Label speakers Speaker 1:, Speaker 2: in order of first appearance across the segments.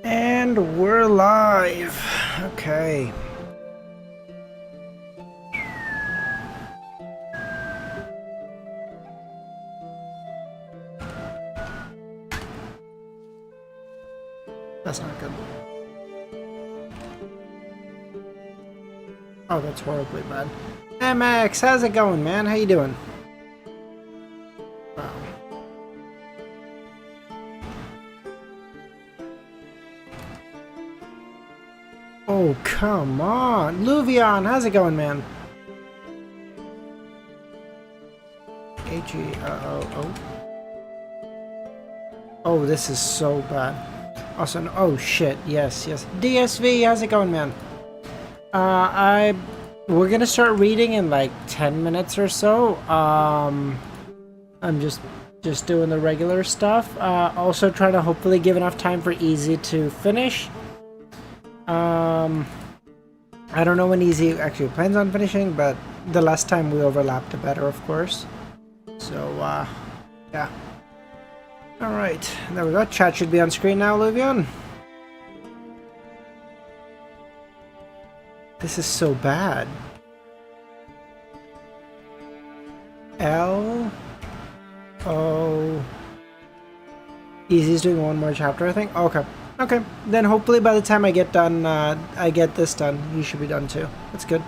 Speaker 1: And we're live. Okay. That's not good. Oh, that's horribly bad. Hey Max, how's it going, man? How you doing? Wow. Oh, come on. Luvion, how's it going, man? H-E-O-O. Oh, this is so bad. Also, oh shit, yes. DSV, how's it going, man? We're gonna start reading in like 10 minutes or so. I'm just doing the regular stuff. Also trying to hopefully give enough time for Easy to finish. I don't know when Easy actually plans on finishing, but the less time we overlap, the better, of course. So, yeah. Alright, there we go. Chat should be on screen now, Luvion. This is so bad. L-O... Easy's doing one more chapter, I think? Okay. Okay. Then hopefully by the time I get done, I get this done, you should be done too. That's good.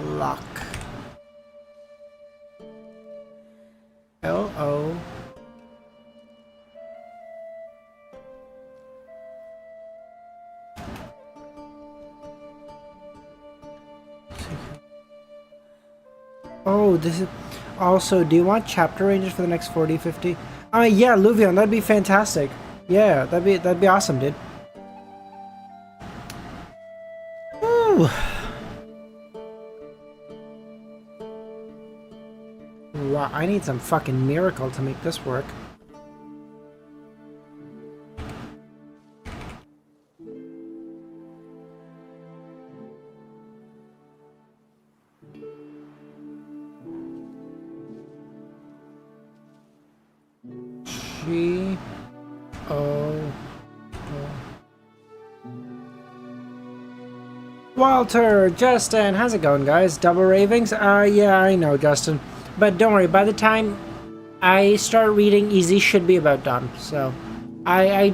Speaker 1: Lock. L-O... Oh, this is... Also, do you want chapter ranges for the next 40, 50? Yeah, Luvion, that'd be fantastic. Yeah, that'd be awesome, dude. Ooh. Wow, I need some fucking miracle to make this work. Walter, Justin, how's it going, guys? Double ravings? Yeah, I know, Justin. But don't worry, by the time I start reading, Easy should be about done. So, I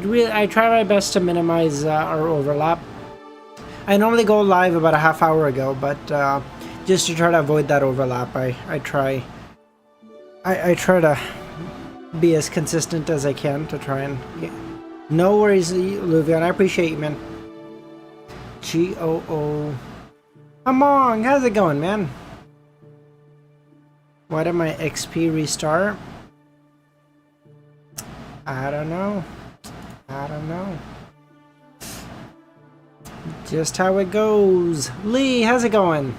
Speaker 1: try my best to minimize our overlap. I normally go live about a half hour ago, but just to try to avoid that overlap, I try to be as consistent as I can to try and get... No worries, Luvion, I appreciate you, man. G-O-O... Among, how's it going, man? Why did my XP restart? I don't know. Just how it goes. Lee, how's it going?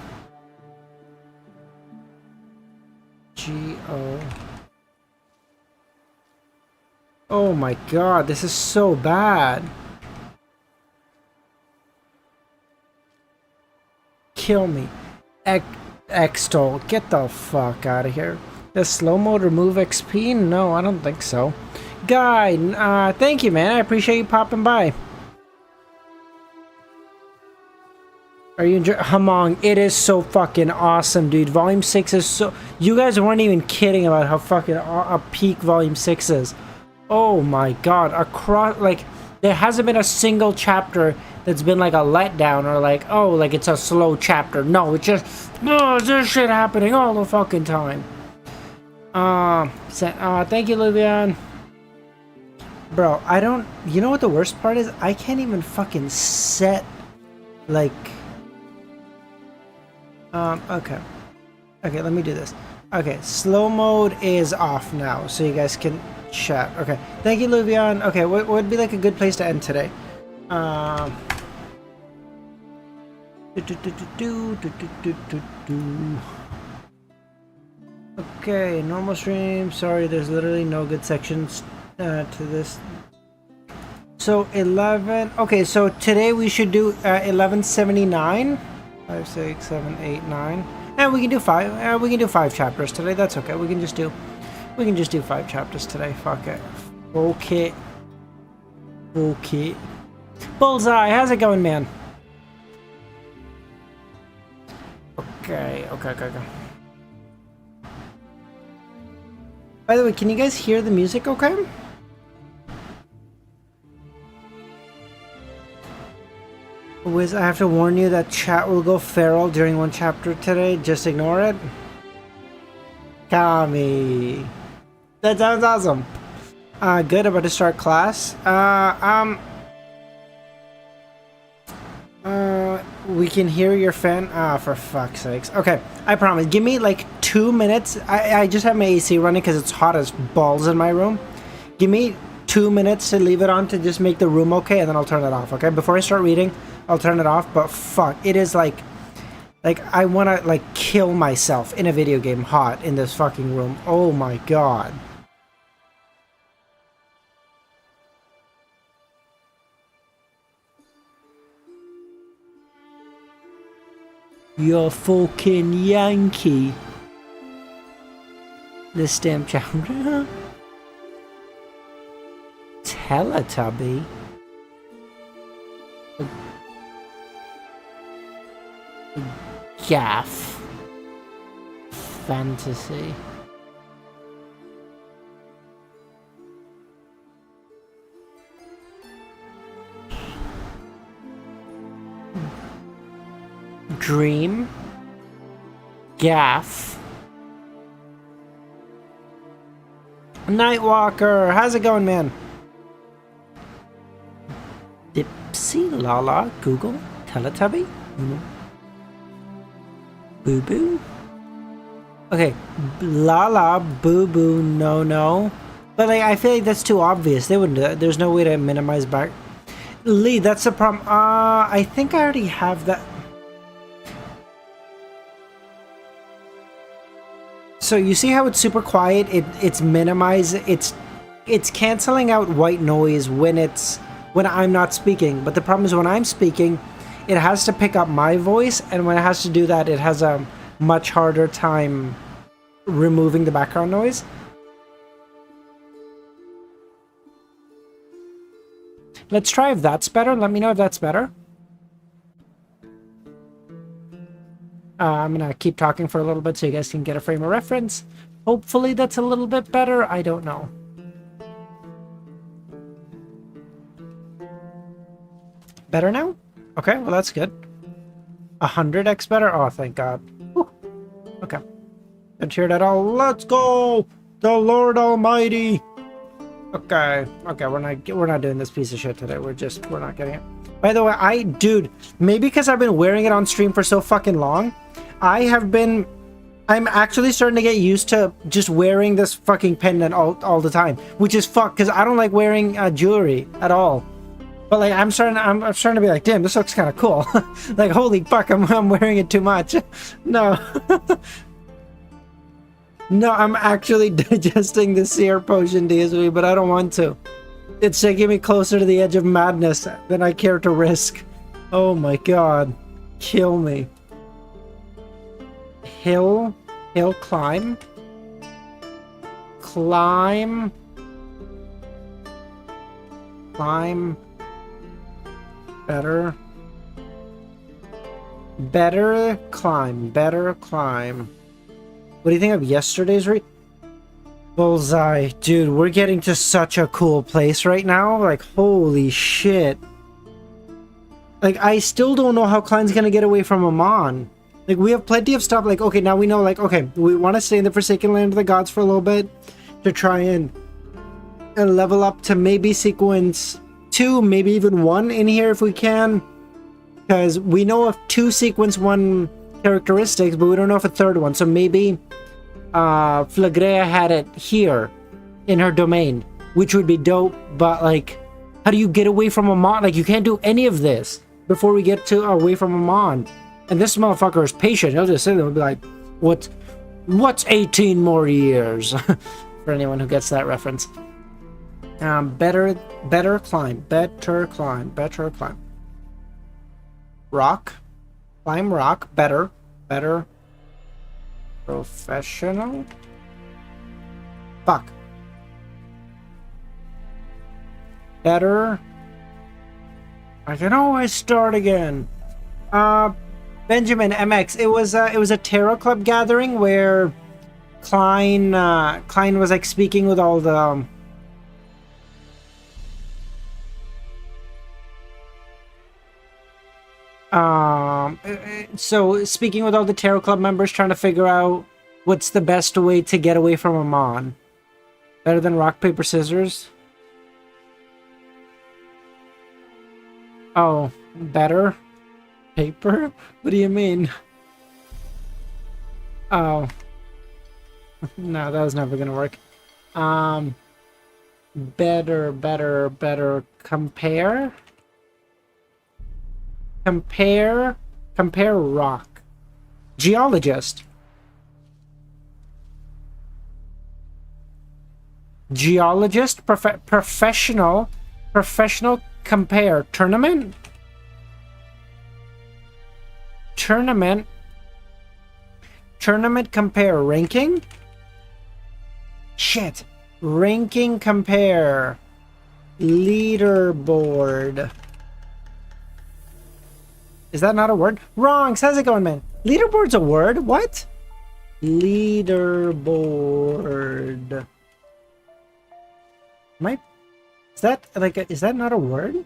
Speaker 1: G-O... Oh my god, this is so bad. Kill me. X-Toll, get the fuck out of here. Does slow mode remove XP? No, I don't think so. Guy, thank you, man. I appreciate you popping by. Are you enjoying Hamong? It is so fucking awesome, dude. Volume 6 is so... You guys weren't even kidding about how fucking a peak Volume 6 is. Oh my god, across, like, there hasn't been a single chapter that's been like a letdown or like, oh, like it's a slow chapter. No, it's just, oh, there's shit happening all the fucking time. Thank you, Luvion. Bro, I don't, you know what the worst part is? I can't even fucking set, like, okay. Okay, let me do this. Okay, slow mode is off now, so you guys can chat. Okay, thank you, Luvion. Okay, what would be like a good place to end today? Okay, normal stream. Sorry, there's literally no good sections to this. So 11. Okay, so today we should do 1179. 5, 6, 7, 8, 9. And we can do 5. We can do 5 chapters today. That's okay. We can just do 5 chapters today. Fuck it. Okay. Okay. Bullseye, how's it going, man? Okay. By the way, can you guys hear the music okay? I have to warn you that chat will go feral during one chapter today. Just ignore it. Kami. That sounds awesome. Good, about to start class. We can hear your fan. For fuck's sakes. Okay, I promise. Give me like 2 minutes. I just have my AC running because it's hot as balls in my room. Give me 2 minutes to leave it on to just make the room okay, and then I'll turn it off, okay? Before I start reading, I'll turn it off, but fuck, it is like I want to like kill myself in a video game hot in this fucking room. Oh my god. You're fucking Yankee. The stamp chapter. Teletubby. Gaff. Fantasy. Dream. Gaff. Nightwalker, how's it going, man? Dipsy, Lala, Google, Teletubby, Boo Boo. Okay, Lala, Boo Boo, no. But like, I feel like that's too obvious. They wouldn't do that. There's no way to minimize back. Lee, that's the problem. I think I already have that. So you see how it's super quiet? It's minimized. It's canceling out white noise when I'm not speaking. But the problem is when I'm speaking, it has to pick up my voice, and when it has to do that, it has a much harder time removing the background noise. Let's try if that's better. Let me know if that's better. I'm gonna keep talking for a little bit so you guys can get a frame of reference. Hopefully that's a little bit better. I don't know. Better now? Okay, well that's good. 100x better? Oh, thank God. Whew. Okay. Don't hear that all. Let's go! The Lord Almighty! Okay, we're not doing this piece of shit today. We're not getting it. By the way, dude, maybe because I've been wearing it on stream for so fucking long, I'm actually starting to get used to just wearing this fucking pendant all the time, which is fucked because I don't like wearing jewelry at all. But like, I'm starting to be like, damn, this looks kind of cool. Like, holy fuck, I'm wearing it too much. No. No, I'm actually digesting the Seer Potion DSV, but I don't want to. It's taking me closer to the edge of madness than I care to risk. Oh my god. Kill me. Hill climb. Climb. Better climb. What do you think of yesterday's read? Bullseye. Dude, we're getting to such a cool place right now. Like, holy shit. Like, I still don't know how Klein's gonna get away from Amon. Like, we have plenty of stuff. Like, okay, now we know, like, okay, we want to stay in the Forsaken Land of the Gods for a little bit to try and level up to maybe sequence 2, maybe even 1 in here if we can. Because we know of 2 sequence 1 characteristics, but we don't know if a 3rd one. So maybe Flagrea had it here in her domain, which would be dope. But like, how do you get away from Amon? Like, you can't do any of this before we get to away from Amon. And this motherfucker is patient. He'll just sit there and be like, what's 18 more years? For anyone who gets that reference. Better climb. Rock. Climb rock. Better. Better. Professional. Fuck. Better. I can always start again. Benjamin MX. It was a Tarot Club gathering where Klein was like speaking with all the so speaking with all the Tarot Club members, trying to figure out what's the best way to get away from Amon. Better than rock, paper, scissors? Oh, better? Paper? What do you mean? Oh. No, that was never gonna work. Better. Compare? Compare rock. Geologist. Geologist, professional compare. Tournament compare. Ranking. Shit. Ranking compare. Leaderboard. Is that not a word? Wrong. How's it going, man? Leaderboard's a word? What? Leaderboard. Is that like is that not a word?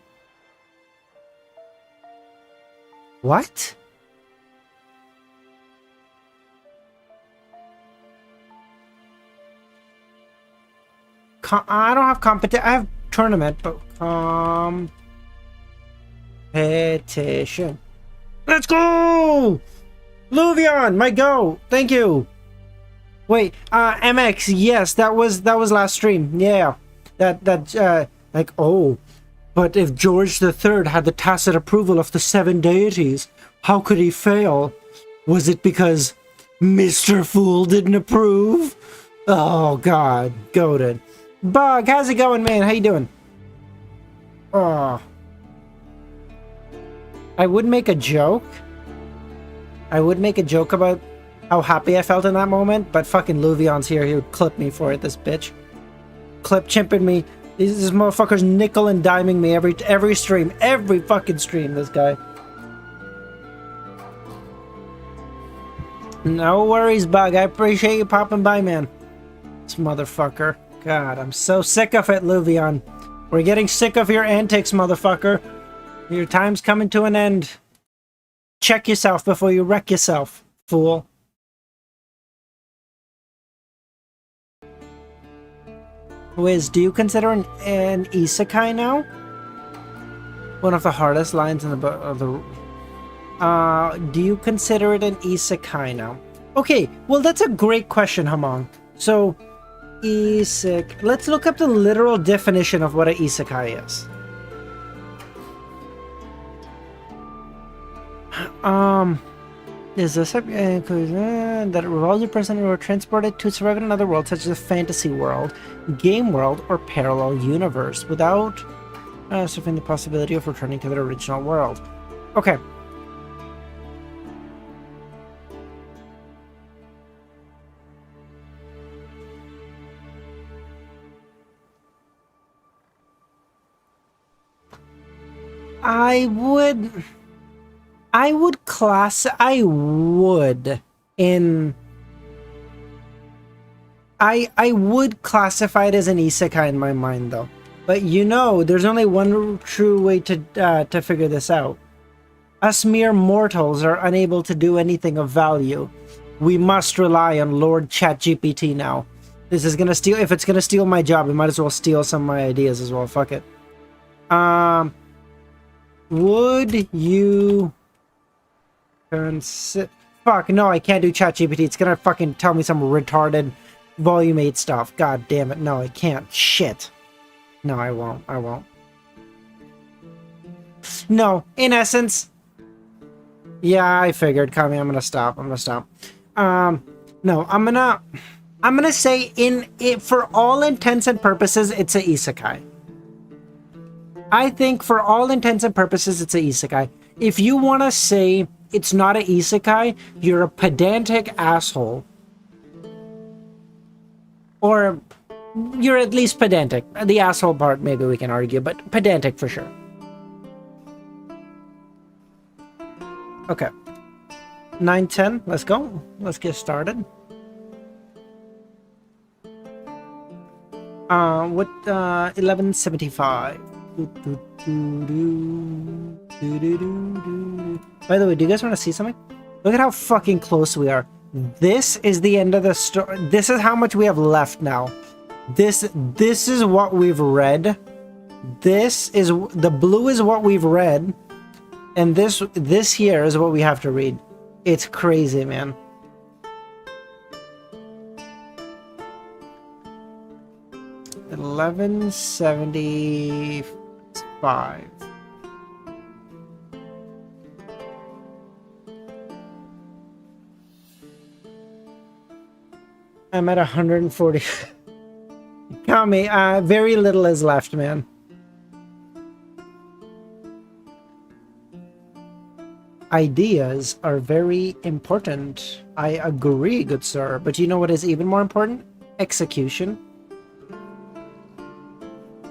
Speaker 1: What? I don't have I have tournament, but competition. Let's go! Luvion, my go. Thank you. Wait, MX, yes, that was last stream. Yeah. Like, oh, but if George III had the tacit approval of the 7 deities, how could he fail? Was it because Mr. Fool didn't approve? Oh, God. Goated. Bug, how's it going, man? How you doing? Oh. I would make a joke. I would make a joke about how happy I felt in that moment, but fucking Luvion's here. He would clip me for it, this bitch. Clip chimping me. This motherfucker's nickel and diming me every stream. Every fucking stream, this guy. No worries, Bug. I appreciate you popping by, man. This motherfucker. God, I'm so sick of it, Luvion. We're getting sick of your antics, motherfucker. Your time's coming to an end. Check yourself before you wreck yourself, fool. Wiz, do you consider an isekai now? One of the hardest lines in the book of the... do you consider it an isekai now? Okay, well that's a great question, Hamon. So, let's look up the literal definition of what an isekai is. Is this a that it revolves a person who are transported to survive in another world, such as a fantasy world, game world, or parallel universe, without surfing the possibility of returning to their original world? Okay. I would classify it as an isekai in my mind, though. But you know, there's only one true way to figure this out. Us mere mortals are unable to do anything of value. We must rely on Lord ChatGPT now. This is gonna steal. If it's gonna steal my job, it might as well steal some of my ideas as well. Fuck it. Would you consider... Fuck, no, I can't do ChatGPT. It's gonna fucking tell me some retarded Volume 8 stuff. God damn it. No, I can't. Shit. No, I won't. I won't. No, in essence... Yeah, I figured, Kami. I'm gonna stop. No, I'm gonna say for all intents and purposes, it's a isekai. I think for all intents and purposes, it's a isekai. If you want to say it's not an isekai, you're a pedantic asshole. Or you're at least pedantic. The asshole part, maybe we can argue, but pedantic for sure. Okay. 9:10, let's go. Let's get started. What, 1175. By the way, do you guys want to see something? Look at how fucking close we are. This is the end of the story. This is how much we have left now. This is what we've read. This is the blue is what we've read, and this here is what we have to read. It's crazy, man. $11.75. I'm at 140. Count me. Very little is left, man. Ideas are very important. I agree, good sir. But you know what is even more important? Execution.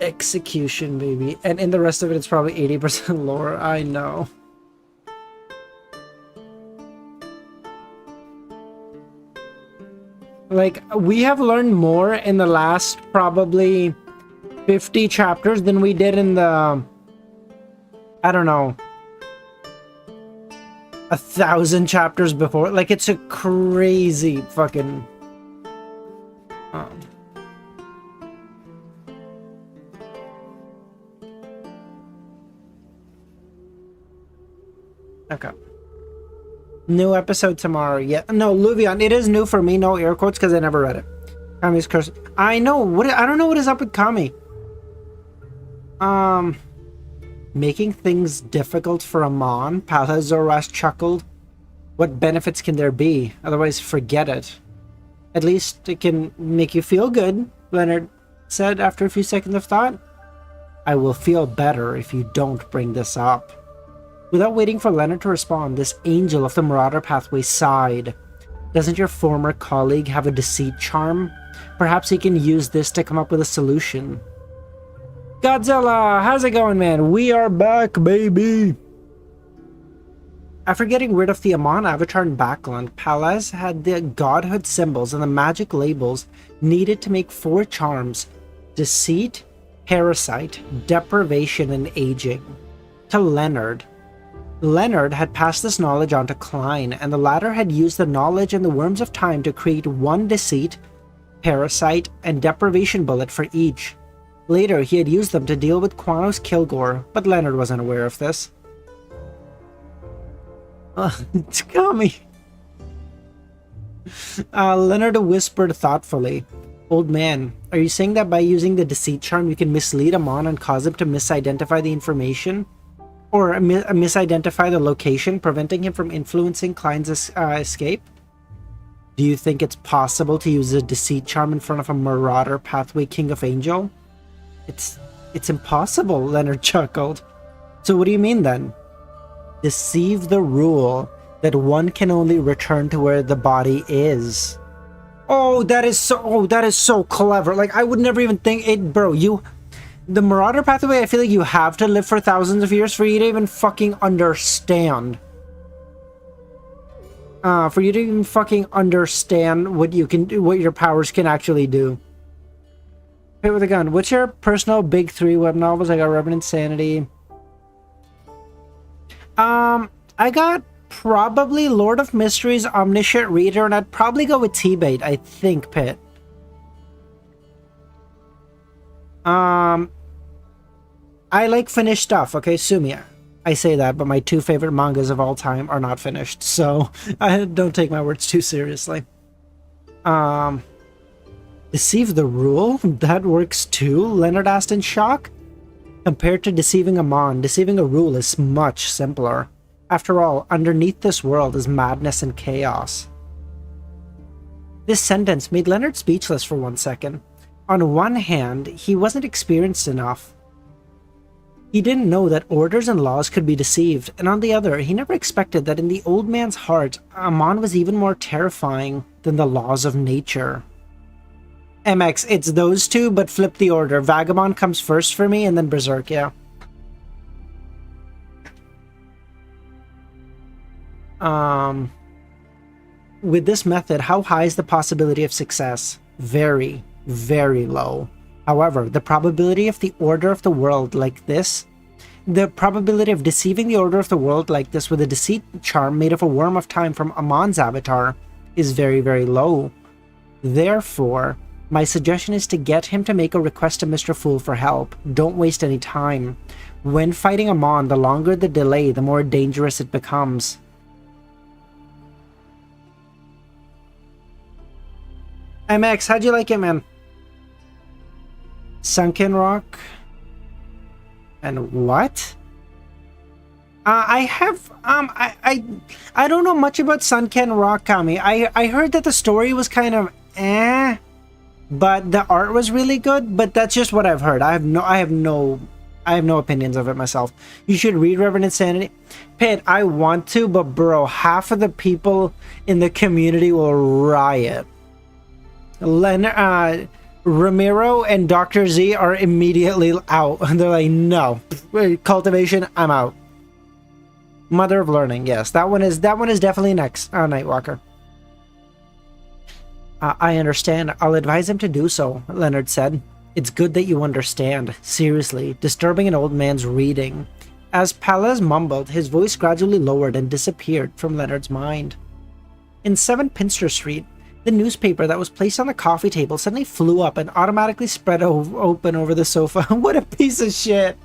Speaker 1: Execution, baby. And in the rest of it, it's probably 80% lore. I know. Like, we have learned more in the last probably 50 chapters than we did in the, I don't know, 1,000 chapters before. Like, it's a crazy fucking... Okay. New episode tomorrow. Yeah, no, Luvion, it is new for me. No air quotes because I never read it. Kami's curse. I know. I don't know what is up with Kami. Making things difficult for Amon. Palazzoras chuckled. What benefits can there be? Otherwise, forget it. At least it can make you feel good, Leonard said after a few seconds of thought. I will feel better if you don't bring this up. Without waiting for Leonard to respond, this angel of the Marauder Pathway sighed. Doesn't your former colleague have a deceit charm? Perhaps he can use this to come up with a solution. Godzilla, how's it going, man? We are back, baby! After getting rid of the Amon avatar in Backland, Palaz had the godhood symbols and the magic labels needed to make 4 charms: deceit, parasite, deprivation, and aging. To Leonard. Leonard had passed this knowledge on to Klein, and the latter had used the knowledge and the worms of time to create 1 deceit, parasite, and deprivation bullet for each. Later, he had used them to deal with Quanos Kilgore, but Leonard wasn't aware of this. It's coming. Leonard whispered thoughtfully. Old man, are you saying that by using the deceit charm you can mislead Amon and cause him to misidentify the information? Or misidentify the location, preventing him from influencing Klein's escape? Do you think it's possible to use a deceit charm in front of a Marauder Pathway King of Angel? It's impossible, Leonard chuckled. So what do you mean then? Deceive the rule that one can only return to where the body is. Oh, that is so clever. Like, I would never even think it, bro. The Marauder Pathway, I feel like you have to live for thousands of years for you to even fucking understand. For you to even fucking understand what you can do, what your powers can actually do. Hit with a gun. What's your personal big 3 web novels? I got Revenant Sanity. I got probably Lord of Mysteries, Omniscient Reader, and I'd probably go with T-Bait, I think, Pit. I like finished stuff, okay? Sue me. I say that, but my 2 favorite mangas of all time are not finished, so I don't take my words too seriously. Deceive the rule? That works too? Leonard asked in shock. Compared to deceiving Amon, deceiving a rule is much simpler. After all, underneath this world is madness and chaos. This sentence made Leonard speechless for 1 second. On one hand, he wasn't experienced enough. He didn't know that orders and laws could be deceived, and on the other, he never expected that in the old man's heart, Amon was even more terrifying than the laws of nature. MX, it's those two, but flip the order. Vagabond comes first for me, and then Berserk, yeah. With this method, how high is the possibility of success? Very, very low. However, the probability of the order of the world like this, the probability of deceiving the order of the world like this with a deceit charm made of a worm of time from Amon's avatar is very, very low. Therefore, my suggestion is to get him to make a request to Mr. Fool for help. Don't waste any time. When fighting Amon, the longer the delay, the more dangerous it becomes. MX, how'd you like it, man? Sunken Rock? And what? I don't know much about Sunken Rock, Kami. I heard that the story was kind of but the art was really good, but that's just what I've heard. I have no opinions of it myself. You should read Reverend Insanity. Pit, I want to, but bro, half of the people in the community will riot. Ramiro and Dr. Z are immediately out. They're like, no. Cultivation, I'm out. Mother of Learning, yes. That one is definitely next. Nightwalker. I understand. I'll advise him to do so, Leonard said. It's good that you understand. Seriously, disturbing an old man's reading. As Palaz mumbled, his voice gradually lowered and disappeared from Leonard's mind. In 7 Pinster Street, the newspaper that was placed on the coffee table suddenly flew up and automatically spread open over the sofa. What a piece of shit.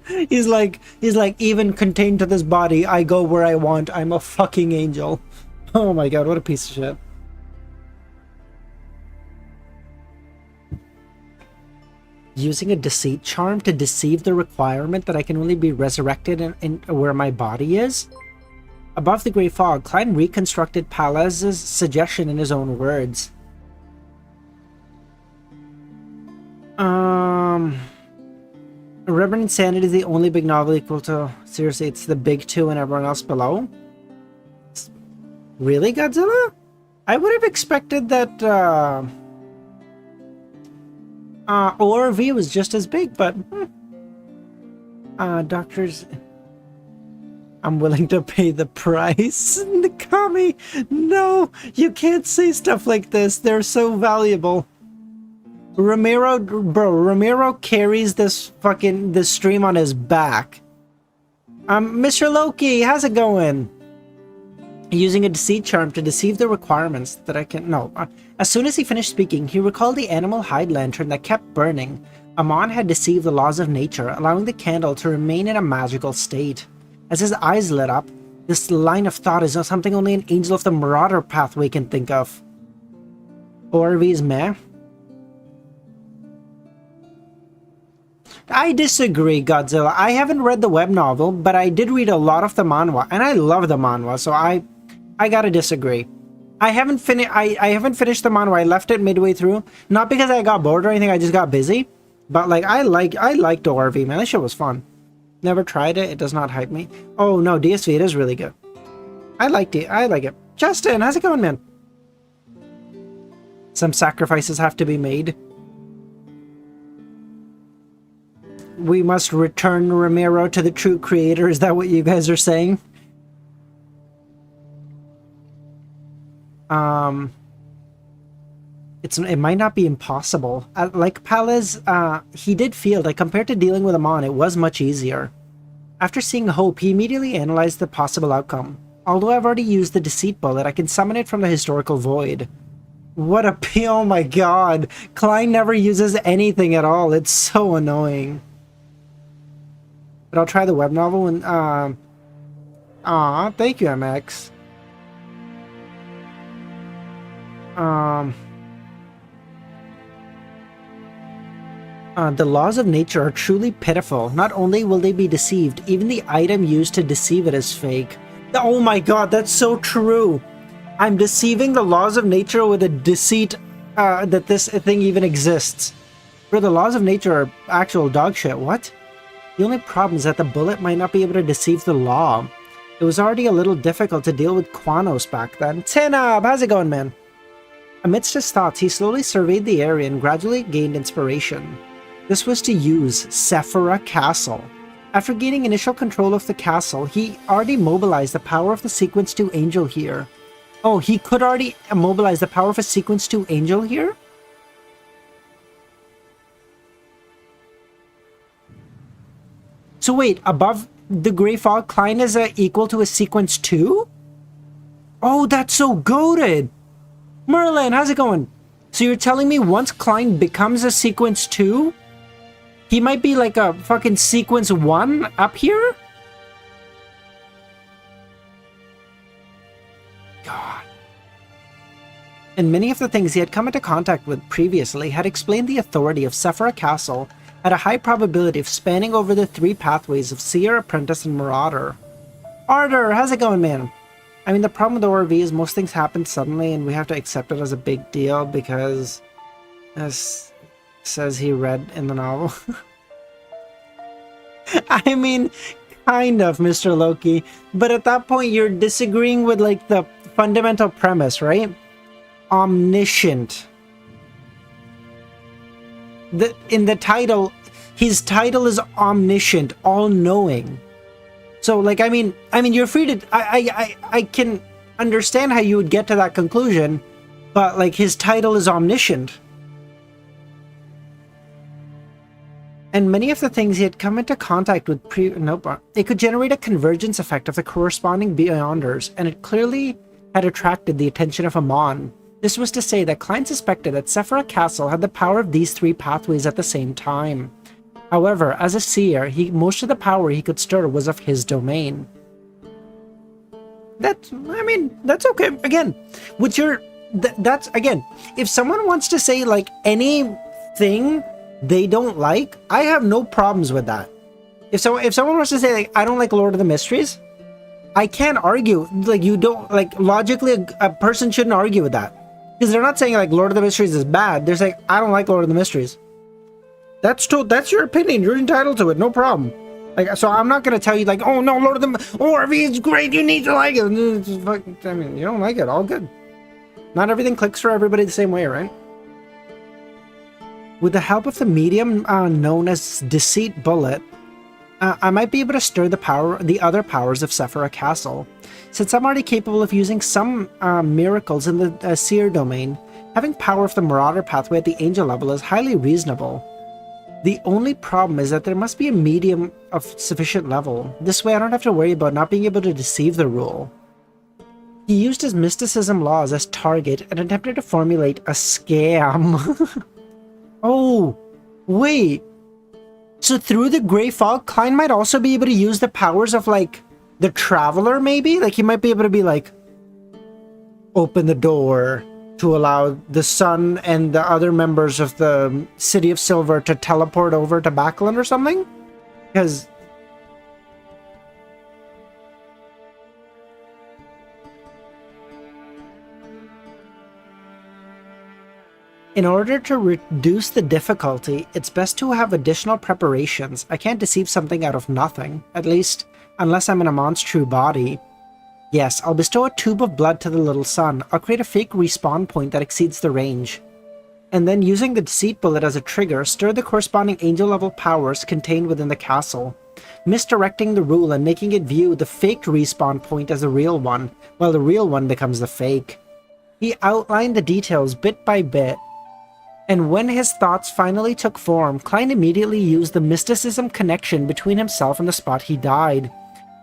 Speaker 1: He's like, even contained to this body, I go where I want. I'm a fucking angel. Oh my god, what a piece of shit. Using a deceit charm to deceive the requirement that I can only be resurrected in where my body is? Above the grey fog, Klein reconstructed Palaz's suggestion in his own words. Reverend Insanity is the only big novel equal to... Seriously, it's the big two and everyone else below? Really, Godzilla? I would have expected that, ORV was just as big, but... Doctors... I'm willing to pay the price. Kami, no, you can't say stuff like this. They're so valuable. Ramiro carries this stream on his back. Mr. Loki, how's it going? Using a deceit charm to deceive the requirements that I can... No. As soon as he finished speaking, he recalled the animal hide lantern that kept burning. Amon had deceived the laws of nature, allowing the candle to remain in a magical state. As his eyes lit up, this line of thought is something only an angel of the Marauder pathway can think of. ORV's meh? I disagree, Godzilla. I haven't read the web novel, but I did read a lot of the manhwa, and I love the manhwa, so I gotta disagree. I haven't finished the manhwa. I left it midway through, not because I got bored or anything. I just got busy. But like I liked ORV, man. That shit was fun. Never tried it. It does not hype me. Oh no, DSV, it is really good. I liked it. I like it. Justin, how's it going, man? Some sacrifices have to be made. We must return Ramiro to the true creator. Is that what you guys are saying? It might not be impossible. Like Palaz, he did feel that compared to dealing with Amon, it was much easier. After seeing Hope, he immediately analyzed the possible outcome. Although I've already used the deceit bullet, I can summon it from the historical void. What a oh my god! Klein never uses anything at all. It's so annoying. But I'll try the web novel when thank you, MX. The laws of nature are truly pitiful. Not only will they be deceived, even the item used to deceive it is fake. Oh my god, that's so true! I'm deceiving the laws of nature with a deceit that this thing even exists. Bro, the laws of nature are actual dog shit. What? The only problem is that the bullet might not be able to deceive the law. It was already a little difficult to deal with Quanos back then. Tenab, how's it going, man? Amidst his thoughts, he slowly surveyed the area and gradually gained inspiration. This was to use Sephira Castle. After gaining initial control of the castle, he already mobilized the power of the Sequence 2 Angel here. Oh, he could already mobilize the power of a Sequence 2 Angel here? So wait, above the Grey Fog, Klein is equal to a Sequence 2? Oh, that's so goated! Merlin, how's it going? So you're telling me once Klein becomes a Sequence 2, he might be like a fucking Sequence 1 up here? God. And many of the things he had come into contact with previously had explained the authority of Sephira Castle at a high probability of spanning over the 3 pathways of Seer, Apprentice, and Marauder. Arthur, how's it going, man? I mean, the problem with the ORV is most things happen suddenly and we have to accept it as a big deal because, as says he read in the novel. I mean, kind of, Mr. Loki. But at that point, you're disagreeing with, like, the fundamental premise, right? Omniscient. In the title, his title is omniscient, all-knowing. So, like, I mean, you're free to... I can understand how you would get to that conclusion, but, like, his title is omniscient. And many of the things he had come into contact with it could generate a convergence effect of the corresponding Beyonders, and it clearly had attracted the attention of Amon. This was to say that Klein suspected that Sephira Castle had the power of these 3 pathways at the same time. However, as a seer, most of the power he could stir was of his domain. That's okay. Again, that's, again, if someone wants to say, like, anything they don't like, I have no problems with that. If someone wants to say, like, I don't like Lord of the Mysteries, I can't argue. Like, you don't, like, logically, a person shouldn't argue with that. Because they're not saying, like, Lord of the Mysteries is bad. They're saying, I don't like Lord of the Mysteries. That's your opinion. You're entitled to it. No problem. Like, so I'm not going to tell you, like, oh, no, Lord of the... RV is great. You need to like it. I mean, you don't like it. All good. Not everything clicks for everybody the same way, right? With the help of the medium known as Deceit Bullet, I might be able to stir the other powers of Sephira Castle. Since I'm already capable of using some miracles in the Seer domain, having power of the Marauder pathway at the Angel level is highly reasonable. The only problem is that there must be a medium of sufficient level. This way I don't have to worry about not being able to deceive the rule. He used his mysticism laws as target and attempted to formulate a scam. Oh, wait. So through the Grey Fog, Klein might also be able to use the powers of, like, the Traveler, maybe? Like, he might be able to be like, open the door to allow the sun and the other members of the City of Silver to teleport over to Backland or something? Because... in order to reduce the difficulty, it's best to have additional preparations. I can't deceive something out of nothing, at least unless I'm in Amon's true body. Yes, I'll bestow a tube of blood to the little sun. I'll create a fake respawn point that exceeds the range. And then using the Deceit Bullet as a trigger, stir the corresponding angel level powers contained within the castle, misdirecting the rule and making it view the faked respawn point as the real one, while the real one becomes the fake. He outlined the details bit by bit, and when his thoughts finally took form, Klein immediately used the mysticism connection between himself and the spot he died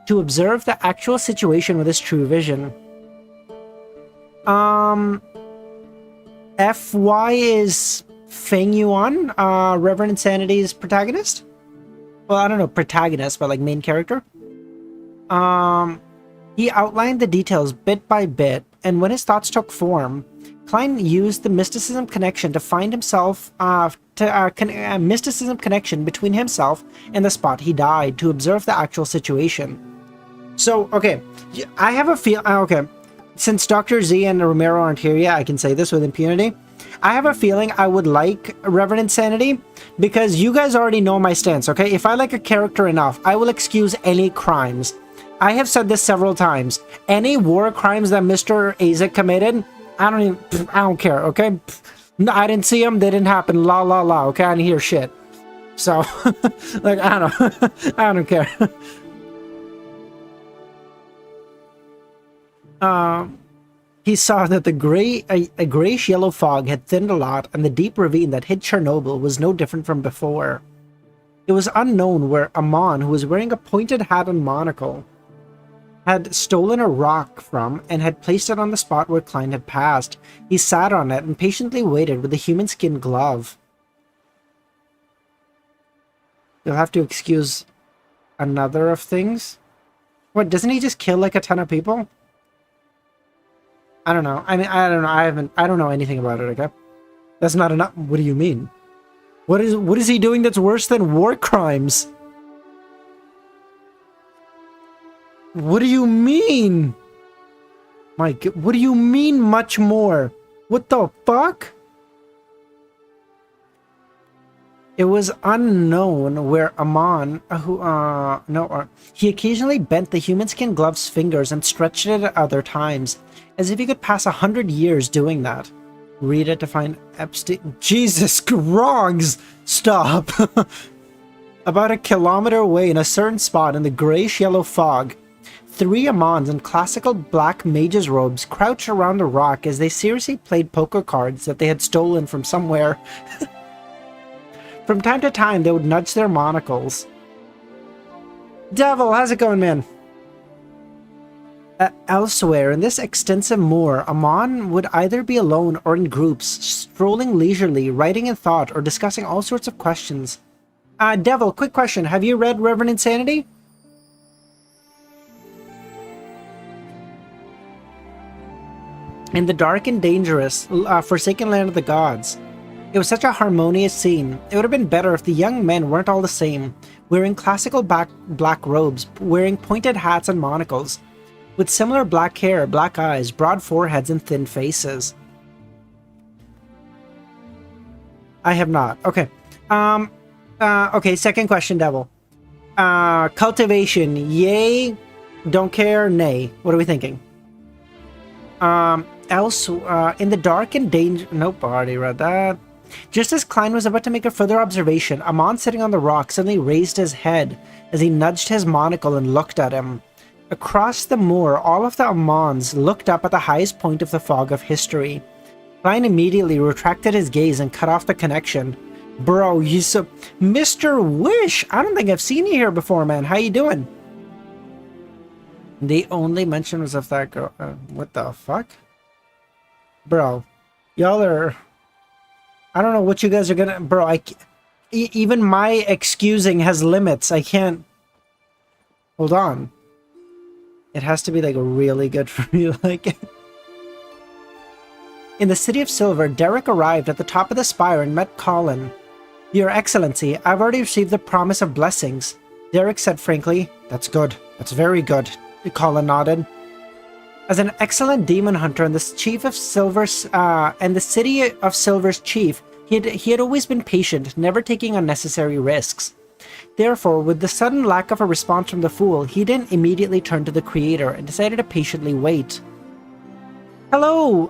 Speaker 1: to observe the actual situation with his true vision. FY is Feng Yuan, Reverend Insanity's protagonist? Well, I don't know, protagonist, but like main character. He outlined the details bit by bit, and when his thoughts took form, Klein used the mysticism connection to find himself, mysticism connection between himself and the spot he died to observe the actual situation. So, okay, I have a feel, okay, since Dr. Z and Romero aren't here yet, I can say this with impunity. I have a feeling I would like Reverend Insanity because you guys already know my stance, okay? If I like a character enough, I will excuse any crimes. I have said this several times. Any war crimes that Mr. Isaac committed, I don't care, okay? No, I didn't see them, they didn't happen, la la la, okay? I didn't hear shit. So, like, I don't know. I don't care. He saw that a grayish-yellow fog had thinned a lot, and the deep ravine that hid Chernobyl was no different from before. It was unknown where Amon, who was wearing a pointed hat and monocle, had stolen a rock from and had placed it on the spot where Klein had passed. He sat on it and patiently waited with a human skin glove. You'll have to excuse another of things. What, doesn't he just kill like a ton of people? I don't know. I mean, I don't know. I don't know anything about it, okay? That's not enough. What do you mean? What is he doing that's worse than war crimes? What do you mean? Mike, what do you mean much more? What the fuck? It was unknown where Amon, he occasionally bent the human skin glove's fingers and stretched it at other times, as if he could pass 100 years doing that. Read it to find Epstein. Jesus, Grogs! Stop! About a kilometer away in a certain spot in the grayish-yellow fog, 3 Amons in classical black mage's robes crouched around a rock as they seriously played poker cards that they had stolen from somewhere. From time to time, they would nudge their monocles. Devil, how's it going, man? Elsewhere, in this extensive moor, Amon would either be alone or in groups, strolling leisurely, writing in thought, or discussing all sorts of questions. Devil, quick question. Have you read Reverend Insanity? In the dark and dangerous, forsaken land of the gods. It was such a harmonious scene. It would have been better if the young men weren't all the same, wearing classical black robes, wearing pointed hats and monocles, with similar black hair, black eyes, broad foreheads, and thin faces. I have not. Okay. Okay, second question, Devil. Cultivation, yay, don't care, nay. What are we thinking? In the dark and danger... Nope, I already read that. Just as Klein was about to make a further observation, Amon sitting on the rock suddenly raised his head as he nudged his monocle and looked at him. Across the moor, all of the Amons looked up at the highest point of the fog of history. Klein immediately retracted his gaze and cut off the connection. Bro, you so... Mr. Wish! I don't think I've seen you here before, man. How you doing? The only mention was of that girl. What the fuck? Bro, y'all are... I don't know what you guys are gonna... Bro, even my excusing has limits. I can't... Hold on. It has to be, like, really good for me, like... In the City of Silver, Derek arrived at the top of the spire and met Colin. Your Excellency, I've already received the promise of blessings. Derek said frankly, That's good. That's very good. Colin nodded. As an excellent demon hunter and the chief of Silver's, and the City of Silver's chief, he had always been patient, never taking unnecessary risks. Therefore, with the sudden lack of a response from the fool, he didn't immediately turn to the creator and decided to patiently wait. Hello,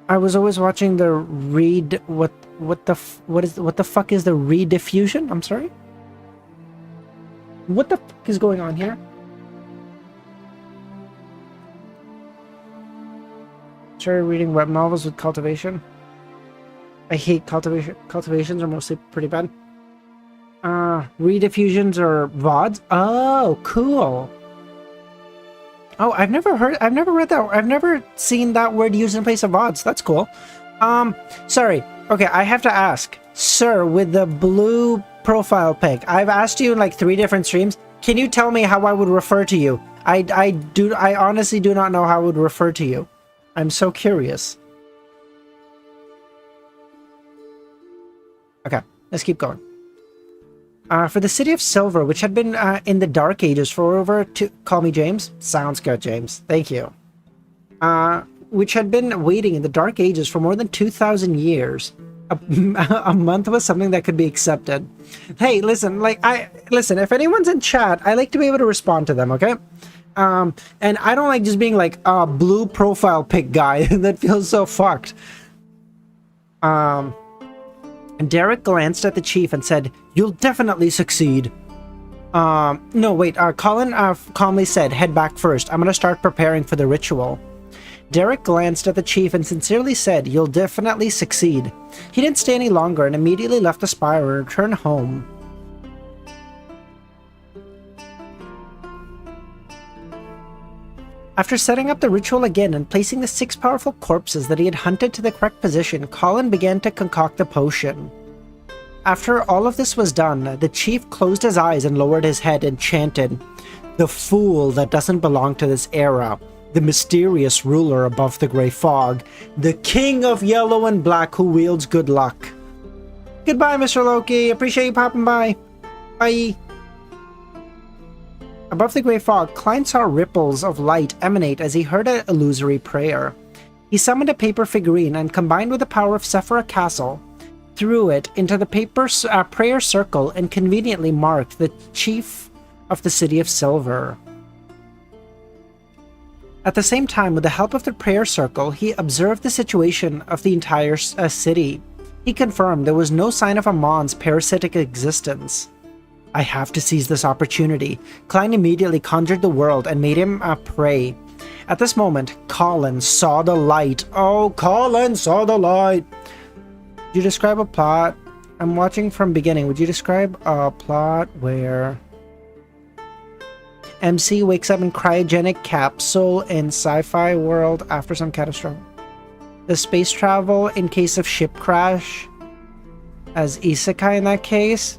Speaker 1: I was always watching the what the fuck is the rediffusion? I'm sorry? What the fuck is going on here? Started reading web novels with cultivation. I hate cultivation. Cultivations are mostly pretty bad. Rediffusions or VODs? Oh, cool. Oh, I've never read that. I've never seen that word used in place of VODs. That's cool. Sorry. Okay, I have to ask. Sir, with the blue profile pic, I've asked you in like 3 different streams. Can you tell me how I would refer to you? I honestly do not know how I would refer to you. I'm so curious. Okay, let's keep going. For the City of Silver, which had been in the Dark Ages for over 2... Call me James? Sounds good, James. Thank you. which had been waiting in the Dark Ages for more than 2,000 years. A month was something that could be accepted. Hey, listen, listen, if anyone's in chat, I like to be able to respond to them, okay? And I don't like just being like a blue profile pic guy. That feels so fucked. Derek glanced at the chief and said, "You'll definitely succeed." No, wait, Colin calmly said, "Head back first. I'm gonna start preparing for the ritual." Derek glanced at the chief and sincerely said, "You'll definitely succeed." He didn't stay any longer and immediately left the spire and returned home. After setting up the ritual again and placing the 6 powerful corpses that he had hunted to the correct position, Colin began to concoct the potion. After all of this was done, the chief closed his eyes and lowered his head and chanted, "The fool that doesn't belong to this era, the mysterious ruler above the grey fog, the king of yellow and black who wields good luck." Goodbye, Mr. Loki. Appreciate you popping by. Bye. Above the grey fog, Klein saw ripples of light emanate as he heard an illusory prayer. He summoned a paper figurine and, combined with the power of Sephira Castle, threw it into the prayer circle and conveniently marked the chief of the City of Silver. At the same time, with the help of the prayer circle, he observed the situation of the entire city. He confirmed there was no sign of Amon's parasitic existence. "I have to seize this opportunity." Klein immediately conjured the world and made him pray. At this moment, Colin saw the light. Oh, Colin saw the light! Would you describe a plot? I'm watching from beginning. Would you describe a plot where MC wakes up in cryogenic capsule in sci-fi world after some catastrophe? The space travel in case of ship crash as isekai in that case?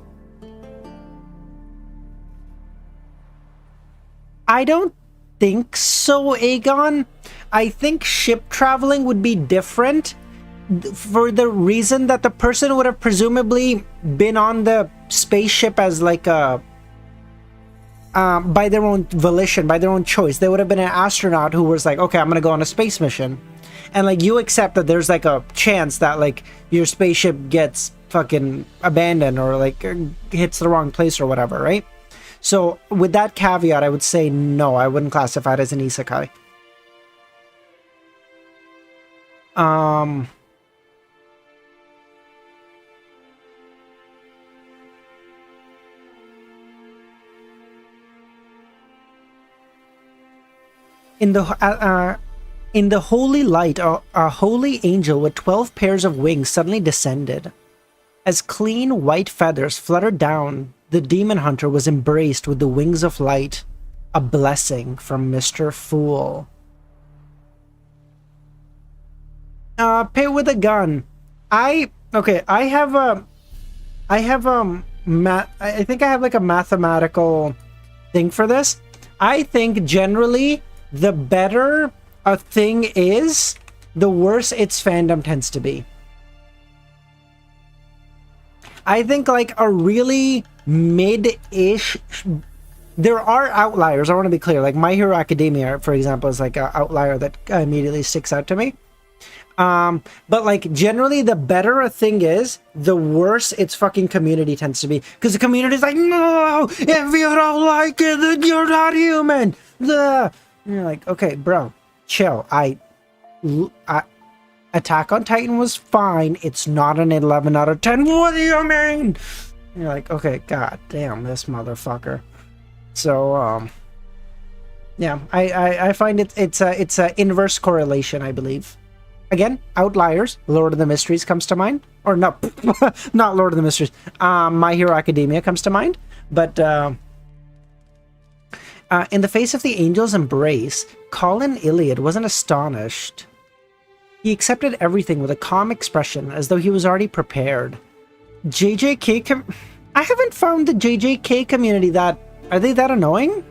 Speaker 1: I don't think so, Aegon. I think ship traveling would be different for the reason that the person would have presumably been on the spaceship as like a by their own volition, by their own choice. They would have been an astronaut who was like, okay, I'm gonna go on a space mission, and like you accept that there's like a chance that like your spaceship gets fucking abandoned or like hits the wrong place or whatever, right? So with that caveat, I would say no, I wouldn't classify it as an isekai. In the holy light, a holy angel with 12 pairs of wings suddenly descended. As clean white feathers fluttered down, the demon hunter was embraced with the wings of light, a blessing from Mr. Fool. Pay with a gun. I think I have like a mathematical thing for this. I think generally the better a thing is, the worse its fandom tends to be. I think like a really mid-ish, there are outliers, I want to be clear, like My Hero Academia, for example, is like an outlier that immediately sticks out to me. But like generally the better a thing is, the worse its fucking community tends to be. Because the community is like, no, if you don't like it, then you're not human. And you're like, okay, bro, chill. Attack on Titan was fine. It's not an 11 out of 10. What do you mean? And you're like, okay, god damn this motherfucker. So, yeah, I find it's a inverse correlation, I believe. Again, outliers. Lord of the Mysteries comes to mind. Or no, not Lord of the Mysteries. My Hero Academia comes to mind. But in the face of the angel's embrace, Colin Iliad wasn't astonished. He accepted everything with a calm expression, as though he was already prepared. JJK I haven't found the JJK community that... Are they that annoying?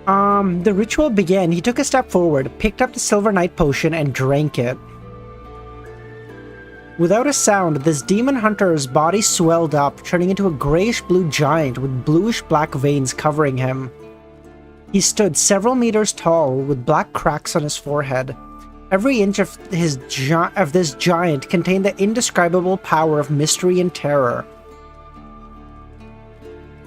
Speaker 1: The ritual began. He took a step forward, picked up the Silver Knight potion, and drank it. Without a sound, this demon hunter's body swelled up, turning into a grayish-blue giant with bluish-black veins covering him. He stood several meters tall, with black cracks on his forehead. Every inch of this giant contained the indescribable power of mystery and terror.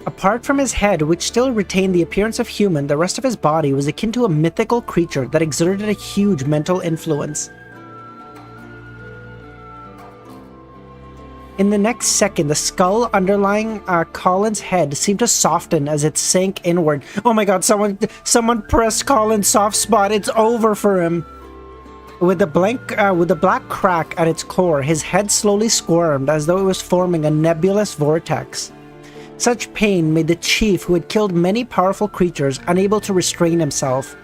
Speaker 1: Apart from his head, which still retained the appearance of human, the rest of his body was akin to a mythical creature that exerted a huge mental influence. In the next second, the skull underlying Colin's head seemed to soften as it sank inward. Oh my god, someone pressed Colin's soft spot. It's over for him. With the black crack at its core, his head slowly squirmed as though it was forming a nebulous vortex. Such pain made the chief, who had killed many powerful creatures, unable to restrain himself.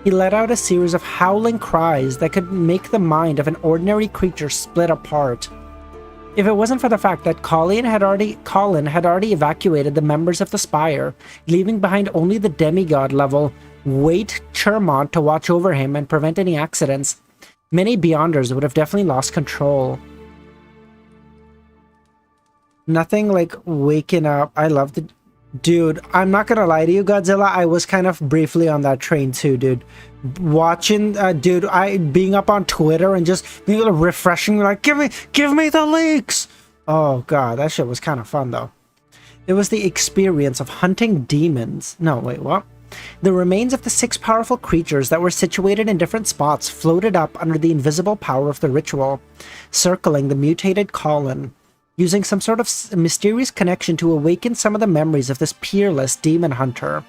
Speaker 1: He let out a series of howling cries that could make the mind of an ordinary creature split apart. If it wasn't for the fact that Colin had already evacuated the members of the Spire, leaving behind only the demigod level Wait Chermont to watch over him and prevent any accidents, many Beyonders would have definitely lost control. Nothing like waking up. I love the... Dude, I'm not gonna lie to you, Godzilla, I was kind of briefly on that train too, dude. Watching, being up on Twitter and just refreshing, like, give me the leaks! Oh god, that shit was kind of fun though. It was the experience of hunting demons. No, wait, what? The remains of the 6 powerful creatures that were situated in different spots floated up under the invisible power of the ritual, circling the mutated Colin, using some sort of mysterious connection to awaken some of the memories of this peerless demon hunter.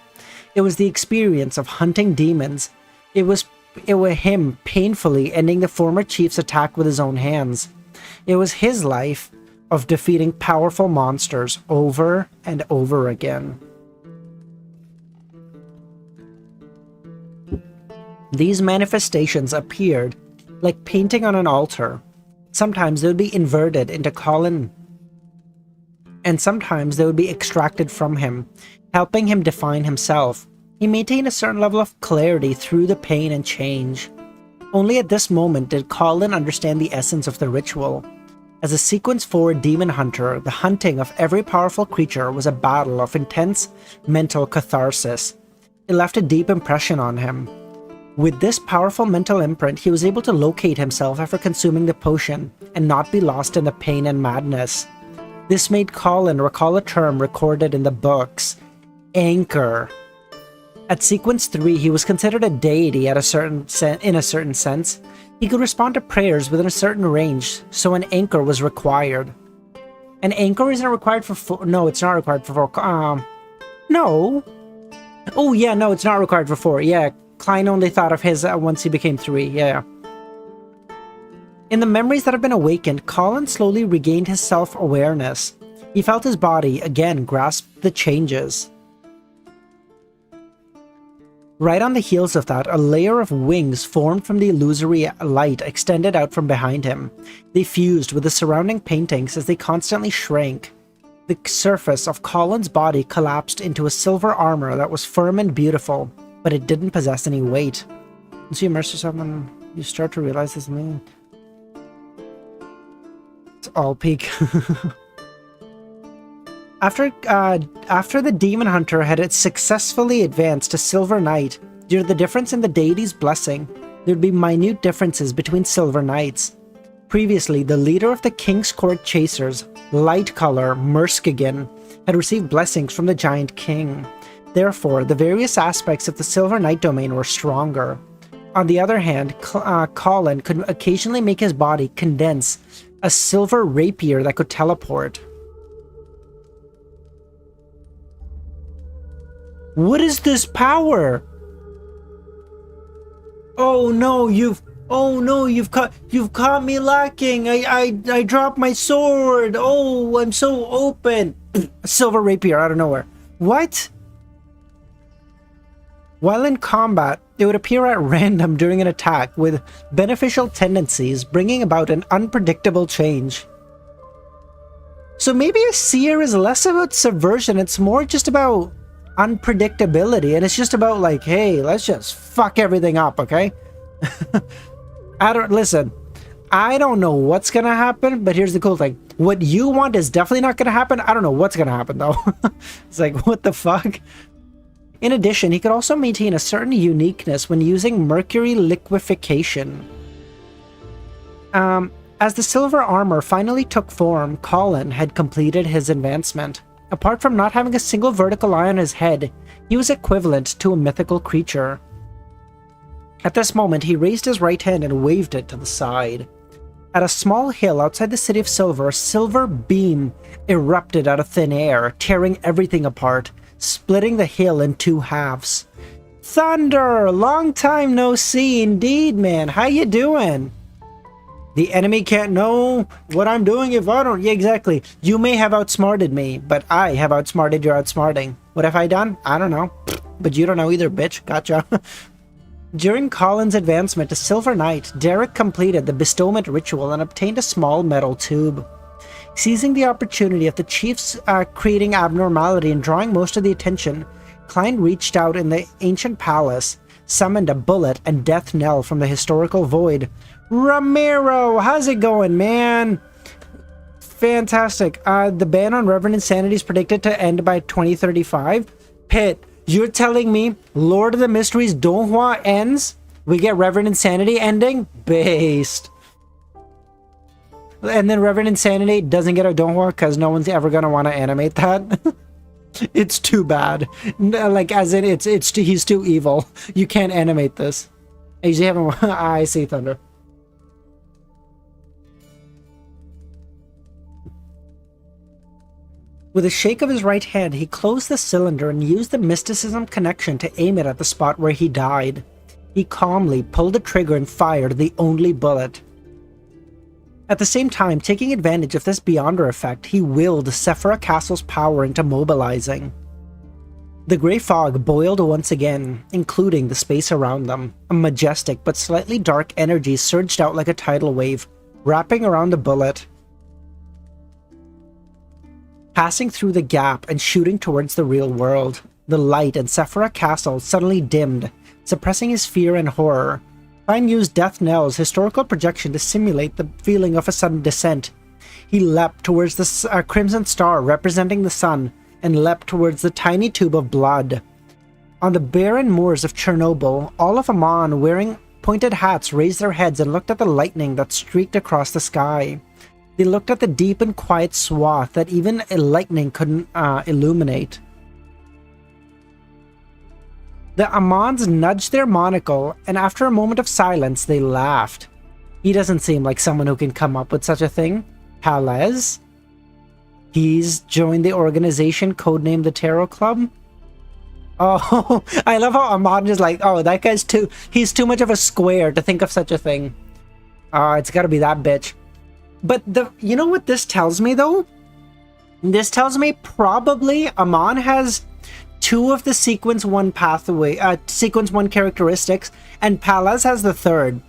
Speaker 1: It was the experience of hunting demons. It was him painfully ending the former chief's attack with his own hands. It was his life of defeating powerful monsters over and over again. These manifestations appeared like painting on an altar. Sometimes they would be inverted into Colin, and sometimes they would be extracted from him, helping him define himself. He maintained a certain level of clarity through the pain and change. Only at this moment did Colin understand the essence of the ritual. As a Sequence 4 demon hunter, the hunting of every powerful creature was a battle of intense mental catharsis. It left a deep impression on him. With this powerful mental imprint, he was able to locate himself after consuming the potion and not be lost in the pain and madness. This made Colin recall a term recorded in the books, anchor. At Sequence 3, he was considered a deity in a certain sense. He could respond to prayers within a certain range, so an anchor was required. An anchor isn't required for 4. No, it's not required for 4. No. Oh yeah, no, it's not required for 4. Yeah, Klein only thought of his once he became 3. Yeah. In the memories that have been awakened, Colin slowly regained his self-awareness. He felt his body again grasp the changes. Right on the heels of that, a layer of wings formed from the illusory light extended out from behind him. They fused with the surrounding paintings as they constantly shrank. The surface of Colin's body collapsed into a silver armor that was firm and beautiful, but it didn't possess any weight. Once you immerse yourself in, you start to realize this mean. It's all peak. After the Demon Hunter had successfully advanced to Silver Knight, due to the difference in the deity's blessing, there'd be minute differences between Silver Knights. Previously, the leader of the King's Court Chasers, Lightcolor Merskigan, had received blessings from the Giant King. Therefore, the various aspects of the Silver Knight domain were stronger. On the other hand, Colin could occasionally make his body condense a silver rapier that could teleport. What is this power? Oh no, you've caught me lacking. I dropped my sword. Oh, I'm so open. A silver rapier out of nowhere. What? While in combat, it would appear at random during an attack with beneficial tendencies, bringing about an unpredictable change. So maybe a seer is less about subversion, it's more just about unpredictability, and it's just about like, hey, let's just fuck everything up, okay? Listen, I don't know what's gonna happen, but here's the cool thing. What you want is definitely not gonna happen. I don't know what's gonna happen, though. It's like, what the fuck? In addition, he could also maintain a certain uniqueness when using mercury liquefaction. As the silver armor finally took form, Colin had completed his advancement. Apart from not having a single vertical eye on his head, he was equivalent to a mythical creature. At this moment, he raised his right hand and waved it to the side. At a small hill outside the city of Silver, a silver beam erupted out of thin air, tearing everything apart, splitting the hill in two halves. Thunder! Long time no see indeed, man. How you doing? The enemy can't know what I'm doing if I don't. Yeah, exactly. You may have outsmarted me, but I have outsmarted your outsmarting. What have I done? I don't know. But you don't know either, bitch. Gotcha. During Colin's advancement to Silver Knight, Derek completed the bestowment ritual and obtained a small metal tube. Seizing the opportunity of the chief's creating abnormality and drawing most of the attention, Klein reached out in the ancient palace, summoned a bullet and death knell from the historical void. Ramiro, how's it going, man? Fantastic. The ban on Reverend Insanity is predicted to end by 2035. Pitt, you're telling me Lord of the Mysteries Donghua ends? We get Reverend Insanity ending? Based. And then Reverend Insanity doesn't get a Donghua because no one's ever going to want to animate that. It's too bad. Like, as in, he's too evil. You can't animate this. I usually haven't... I see Thunder. With a shake of his right hand, he closed the cylinder and used the mysticism connection to aim it at the spot where he died. He calmly pulled the trigger and fired the only bullet. At the same time, taking advantage of this Beyonder effect, he willed Sephira Castle's power into mobilizing. The grey fog boiled once again, including the space around them. A majestic but slightly dark energy surged out like a tidal wave, wrapping around the bullet, passing through the gap and shooting towards the real world. The light in Sephira Castle suddenly dimmed, suppressing his fear and horror. Klein used Death Knell's historical projection to simulate the feeling of a sudden descent. He leapt towards the crimson star representing the sun, and leapt towards the tiny tube of blood. On the barren moors of Chernobyl, all of Amon wearing pointed hats raised their heads and looked at the lightning that streaked across the sky. They looked at the deep and quiet swath that even lightning couldn't illuminate. The Amons nudged their monocle, and after a moment of silence, they laughed. He doesn't seem like someone who can come up with such a thing. Palez? He's joined the organization codenamed the Tarot Club? Oh, I love how Amon is like, oh, that guy's he's too much of a square to think of such a thing. It's gotta be that bitch. But you know what this tells me, though? This tells me probably Amon has two of the Sequence 1 pathway, Sequence 1 characteristics, and Palaz has the third.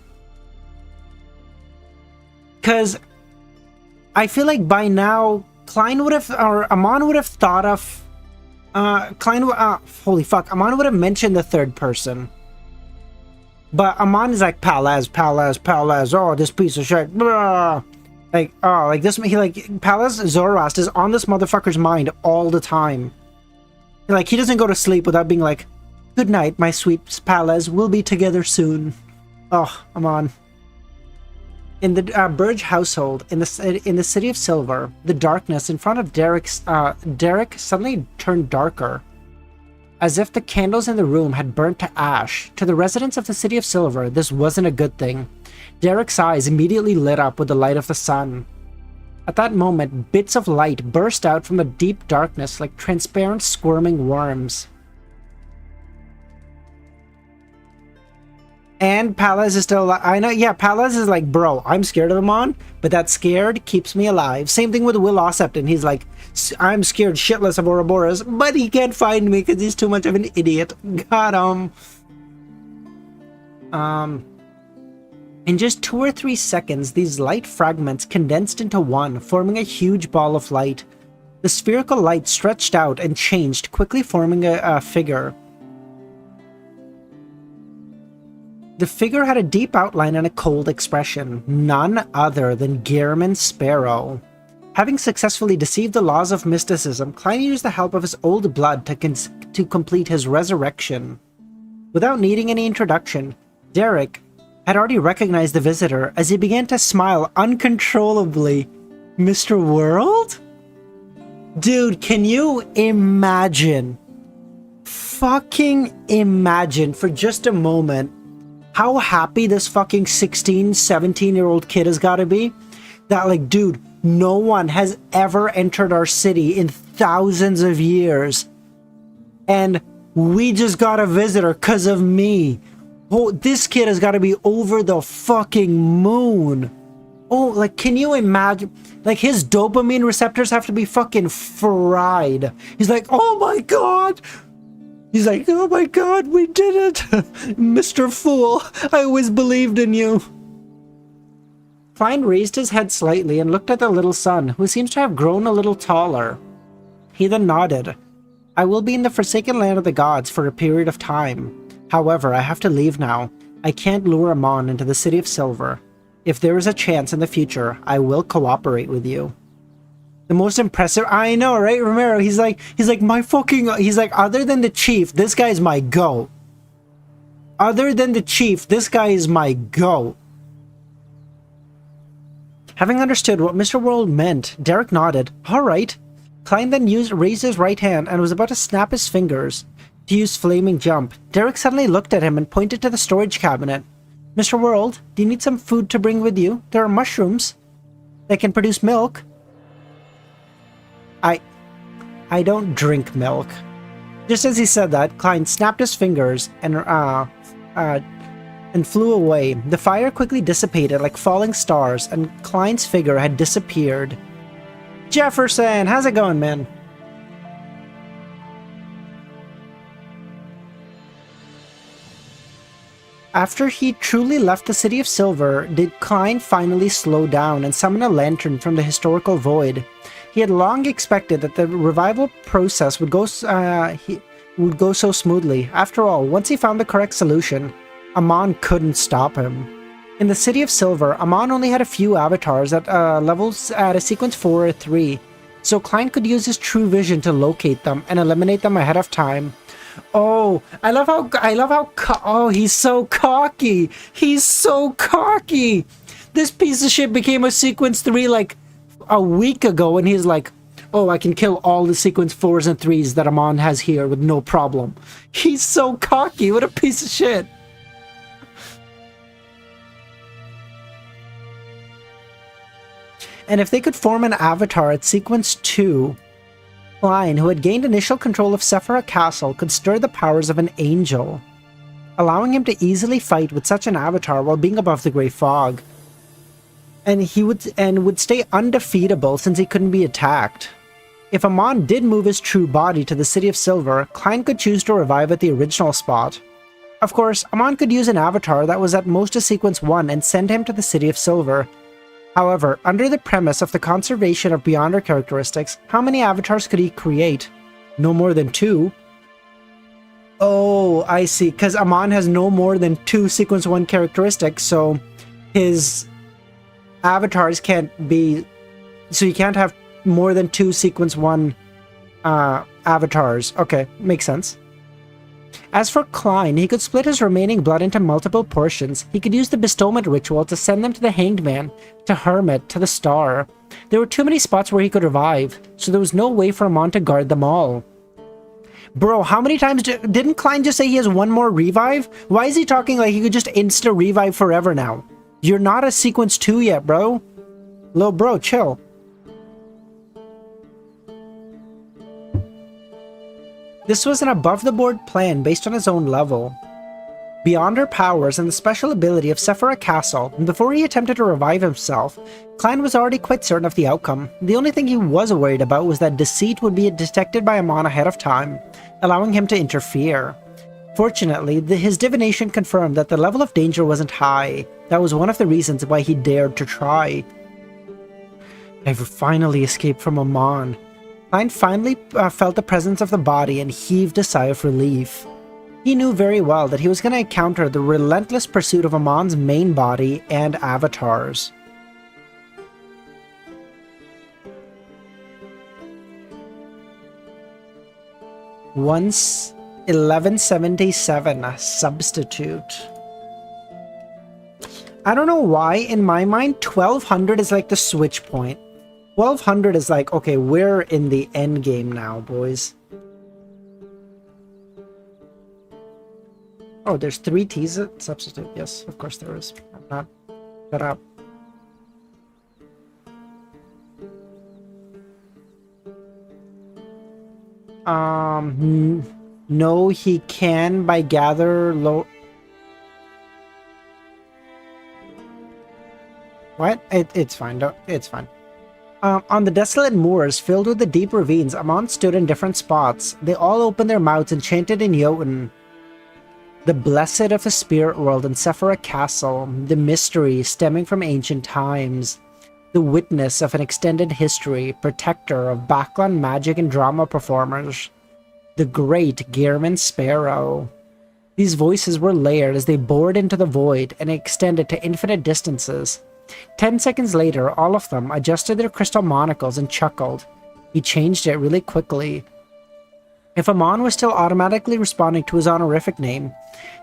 Speaker 1: Because I feel like by now, Klein would have, or Amon would have thought of, holy fuck, Amon would have mentioned the third person. But Amon is like, Palaz, oh, this piece of shit, blah. Like, oh, like this, Palaz Zoroast is on this motherfucker's mind all the time. Like, he doesn't go to sleep without being like, good night, my sweet Palaz, we'll be together soon. Oh, Amon. In the Burge household, in the city of Silver, the darkness in front of Derek suddenly turned darker. As if the candles in the room had burnt to ash. To the residents of the city of Silver, this wasn't a good thing. Derek's eyes immediately lit up with the light of the sun. At that moment, bits of light burst out from the deep darkness like transparent squirming worms. And Palaz is still alive. I know, yeah, Palaz is like, bro, I'm scared of Amon, but that scared keeps me alive. Same thing with Will Ossepton. He's like, I'm scared shitless of Ouroboros, but he can't find me because he's too much of an idiot. Got him. In just 2 or 3 seconds, these light fragments condensed into one, forming a huge ball of light. The spherical light stretched out and changed, quickly forming a figure. The figure had a deep outline and a cold expression, none other than Gehrman Sparrow. Having successfully deceived the laws of mysticism, Klein used the help of his old blood to complete his resurrection. Without needing any introduction, Derek had already recognized the visitor as he began to smile uncontrollably. Mr. World? Dude, can you imagine? Fucking imagine for just a moment how happy this fucking 16, 17-year-old kid has got to be. That, like, dude, no one has ever entered our city in thousands of years. And we just got a visitor because of me. Oh, this kid has got to be over the fucking moon. Oh, like, can you imagine? Like, his dopamine receptors have to be fucking fried. He's like, oh my god. He's like, oh my god, we did it. Mr. Fool, I always believed in you. Klein raised his head slightly and looked at the little son, who seems to have grown a little taller. He then nodded. I will be in the Forsaken Land of the Gods for a period of time. However, I have to leave now. I can't lure Amon into the City of Silver. If there is a chance in the future, I will cooperate with you. The most impressive, I know, right, Romero? He's like, my fucking, he's like, other than the chief, this guy's my goat. Other than the chief, this guy is my goat. Having understood what Mr. World meant, Derek nodded. All right. Klein then raised his right hand and was about to snap his fingers to use Flaming Jump. Derek suddenly looked at him and pointed to the storage cabinet. Mr. World, do you need some food to bring with you? There are mushrooms that can produce milk. I don't drink milk. Just as he said that, Klein snapped his fingers and flew away. The fire quickly dissipated like falling stars, and Klein's figure had disappeared. Jefferson, how's it going, man? After he truly left the City of Silver, did Klein finally slow down and summon a lantern from the historical void. He had long expected that the revival process would go so smoothly. After all, once he found the correct solution, Amon couldn't stop him. In the City of Silver, Amon only had a few avatars at levels at a sequence 4 or 3, so Klein could use his true vision to locate them and eliminate them ahead of time. Oh, I love how oh, he's so cocky. He's so cocky. This piece of shit became a sequence 3 like a week ago, and he's like, oh, I can kill all the sequence 4s and 3s that Amon has here with no problem. He's so cocky. What a piece of shit. And if they could form an avatar at sequence 2, Klein, who had gained initial control of Sephira Castle, could stir the powers of an angel, allowing him to easily fight with such an avatar while being above the Grey Fog. And he would stay undefeatable since he couldn't be attacked. If Amon did move his true body to the City of Silver, Klein could choose to revive at the original spot. Of course, Amon could use an avatar that was at most a sequence 1 and send him to the City of Silver. However, under the premise of the conservation of Beyonder characteristics, how many avatars could he create? No more than 2. Oh, I see, because Amon has no more than 2 sequence 1 characteristics, so his avatars can't be, so you can't have more than 2 sequence 1 avatars. Okay, makes sense. As for Klein, he could split his remaining blood into multiple portions. He could use the bestowment ritual to send them to the Hanged Man, to Hermit, to the Star. There were too many spots where he could revive, so there was no way for Amon to guard them all. Bro, how many times didn't Klein just say he has 1 more revive? Why is he talking like he could just insta-revive forever now? You're not a sequence 2 yet, bro. Lil bro, chill. This was an above-the-board plan based on his own level. Beyond her powers and the special ability of Sephira Castle, and before he attempted to revive himself, Klein was already quite certain of the outcome. The only thing he was worried about was that deceit would be detected by Amon ahead of time, allowing him to interfere. Fortunately, his divination confirmed that the level of danger wasn't high. That was one of the reasons why he dared to try. I've finally escaped from Amon. Klein finally felt the presence of the body and heaved a sigh of relief. He knew very well that he was going to encounter the relentless pursuit of Amon's main body and avatars. Once 1177, a substitute. I don't know why, in my mind, 1200 is like the switch point. 1200 is like, okay, we're in the end game now, boys. Oh, there's 3 T's at substitute. Yes, of course there is. I'm not... Shut up. No, he can by gather low... What? It's fine. It's fine. On the desolate moors filled with the deep ravines, Amon stood in different spots. They all opened their mouths and chanted in Jotun, the blessed of the spirit world in Sephira Castle, the mystery stemming from ancient times, the witness of an extended history, protector of background magic and drama performers, the great Gehrman Sparrow. These voices were layered as they bored into the void and extended to infinite distances. 10 seconds later, all of them adjusted their crystal monocles and chuckled. He changed it really quickly. If Amon was still automatically responding to his honorific name,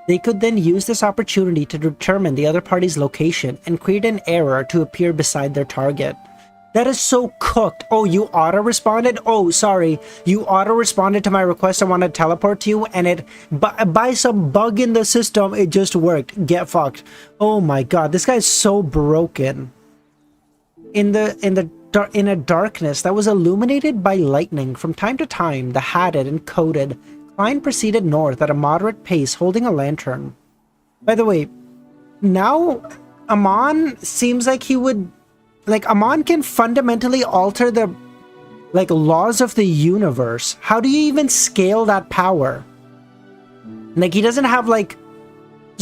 Speaker 1: they could then use this opportunity to determine the other party's location and create an error to appear beside their target. That is so cooked. Oh, you auto-responded? Oh, sorry. You auto-responded to my request. I want to teleport to you, and it, by some bug in the system, it just worked. Get fucked. Oh my god, this guy is so broken. In a darkness that was illuminated by lightning from time to time, the hatted and coated, Klein proceeded north at a moderate pace, holding a lantern. By the way, now Amon seems like he would... Like, Amon can fundamentally alter the, like, laws of the universe. How do you even scale that power? Like, he doesn't have, like,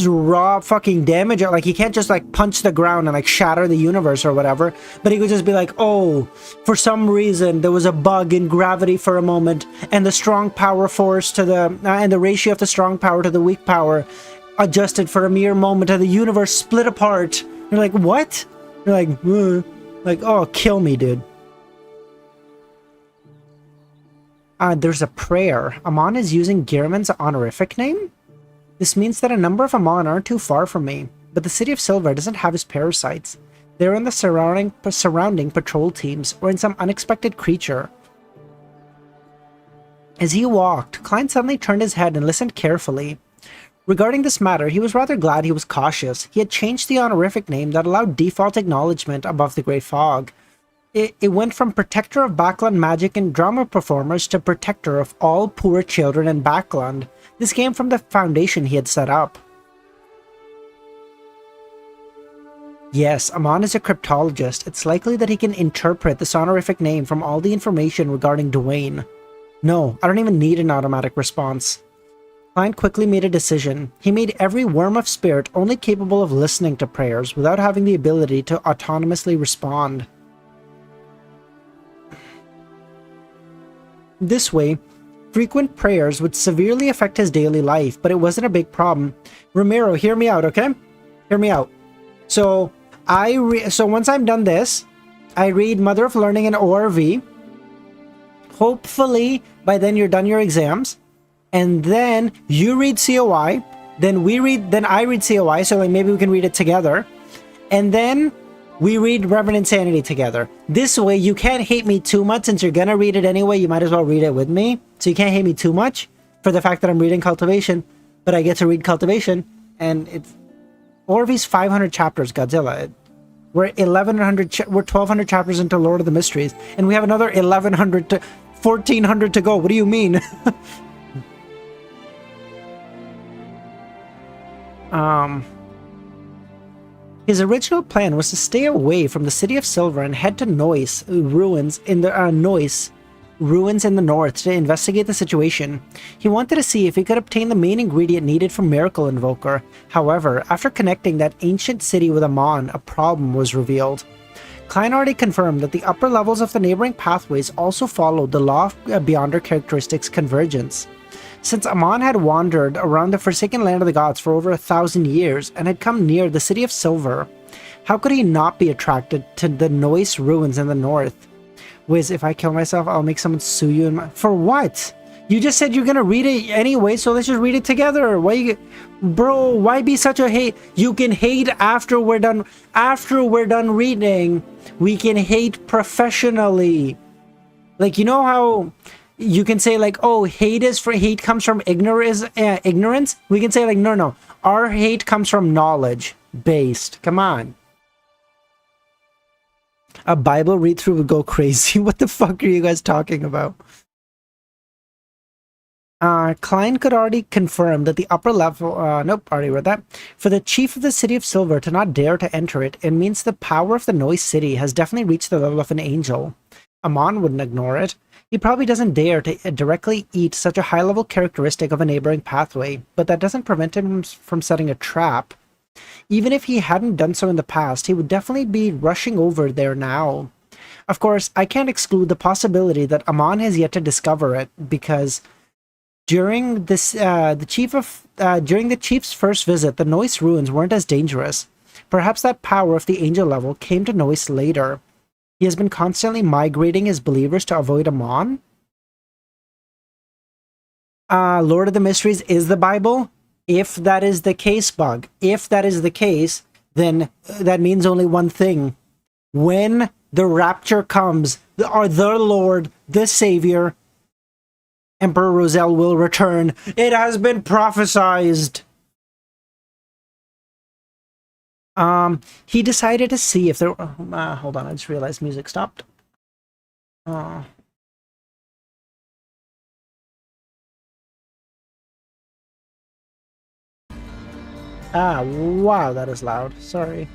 Speaker 1: raw fucking damage. Like, he can't just, like, punch the ground and, like, shatter the universe or whatever. But he could just be like, oh, for some reason, there was a bug in gravity for a moment, and the strong power force to the, and the ratio of the strong power to the weak power adjusted for a mere moment, and the universe split apart. You're like, what? You're like, oh, kill me, dude. There's a prayer. Amon is using Gehrman's honorific name? This means that a number of Amon aren't too far from me, but the City of Silver doesn't have his parasites. They're in the surrounding patrol teams, or in some unexpected creature. As he walked, Klein suddenly turned his head and listened carefully. Regarding this matter, he was rather glad he was cautious. He had changed the honorific name that allowed default acknowledgement above the Great Fog. It went from Protector of Backland Magic and Drama Performers to Protector of all poor children in Backland. This came from the foundation he had set up. Yes, Amon is a cryptologist. It's likely that he can interpret this honorific name from all the information regarding Dwayne. No, I don't even need an automatic response. Klein quickly made a decision. He made every worm of spirit only capable of listening to prayers without having the ability to autonomously respond. This way, frequent prayers would severely affect his daily life, but it wasn't a big problem. Romero, hear me out, okay? Hear me out. So, once I'm done this, I read Mother of Learning and ORV. Hopefully, by then you're done your exams. And then you read COI, then I read COI, so like maybe we can read it together. And then we read Reverend Insanity together. This way you can't hate me too much, since you're gonna read it anyway, you might as well read it with me. So you can't hate me too much for the fact that I'm reading Cultivation, but I get to read Cultivation, and it's... Orvie's 500 chapters, Godzilla. We're 1,200 chapters into Lord of the Mysteries, and we have another 1,100 to 1,400 to go. What do you mean? His original plan was to stay away from the City of Silver and head to Noise ruins in the north to investigate the situation. He wanted to see if he could obtain the main ingredient needed for Miracle Invoker. However, after connecting that ancient city with Amon, a problem was revealed. Klein already confirmed that the upper levels of the neighboring pathways also followed the law of Beyonder characteristics convergence. Since Amon had wandered around the forsaken land of the gods for over 1,000 years and had come near the City of Silver, how could he not be attracted to the Noise ruins in the north? Wiz, if I kill myself, I'll make someone sue you for what? You just said you're gonna read it anyway, so let's just read it together. Bro, why be such a hate? You can hate after we're done. After we're done reading, we can hate professionally. Like, you know how you can say like, oh, hate comes from ignorance. We can say like, no, our hate comes from knowledge based. Come on. A Bible read through would go crazy. What the fuck are you guys talking about? Klein could already confirm that the upper level, nope, already read that. For the chief of the City of Silver to not dare to enter it, it means the power of the Noise City has definitely reached the level of an angel. Amon wouldn't ignore it. He probably doesn't dare to directly eat such a high-level characteristic of a neighboring pathway, but that doesn't prevent him from setting a trap. Even if he hadn't done so in the past, he would definitely be rushing over there now. Of course, I can't exclude the possibility that Amon has yet to discover it, because during the chief's first visit, the Noise ruins weren't as dangerous. Perhaps that power of the angel level came to Noise later. He has been constantly migrating his believers to avoid Amon. Lord of the Mysteries is the Bible. If that is the case, Bug, if that is the case, then that means only one thing. When the rapture comes, the Lord, the Savior, Emperor Roselle will return. It has been prophesized. He decided to see if there... hold on, I just realized music stopped. Wow, that is loud. Sorry.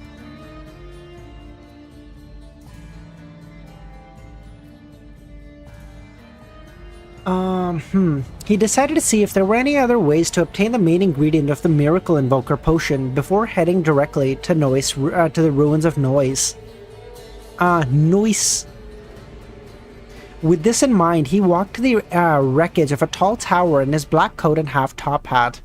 Speaker 1: He decided to see if there were any other ways to obtain the main ingredient of the Miracle Invoker potion before heading directly to to the ruins of Noise. Noise. With this in mind, he walked to the wreckage of a tall tower in his black coat and half-top hat.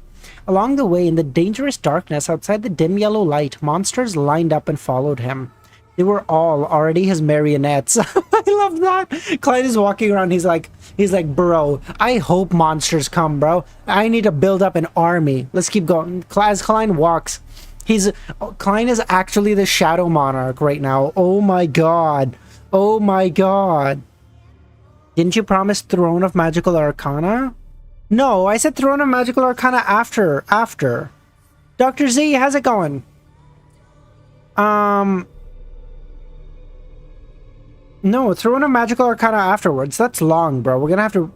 Speaker 1: Along the way, in the dangerous darkness outside the dim yellow light, monsters lined up and followed him. They were all already his marionettes. I love that. Klein is walking around. He's like, bro, I hope monsters come, bro. I need to build up an army. Let's keep going. As Klein walks, Klein is actually the Shadow Monarch right now. Oh my god. Oh my god. Didn't you promise Throne of Magical Arcana? No, I said Throne of Magical Arcana after. Dr. Z, how's it going? No, Throne of Magical Arcana afterwards. That's long, bro.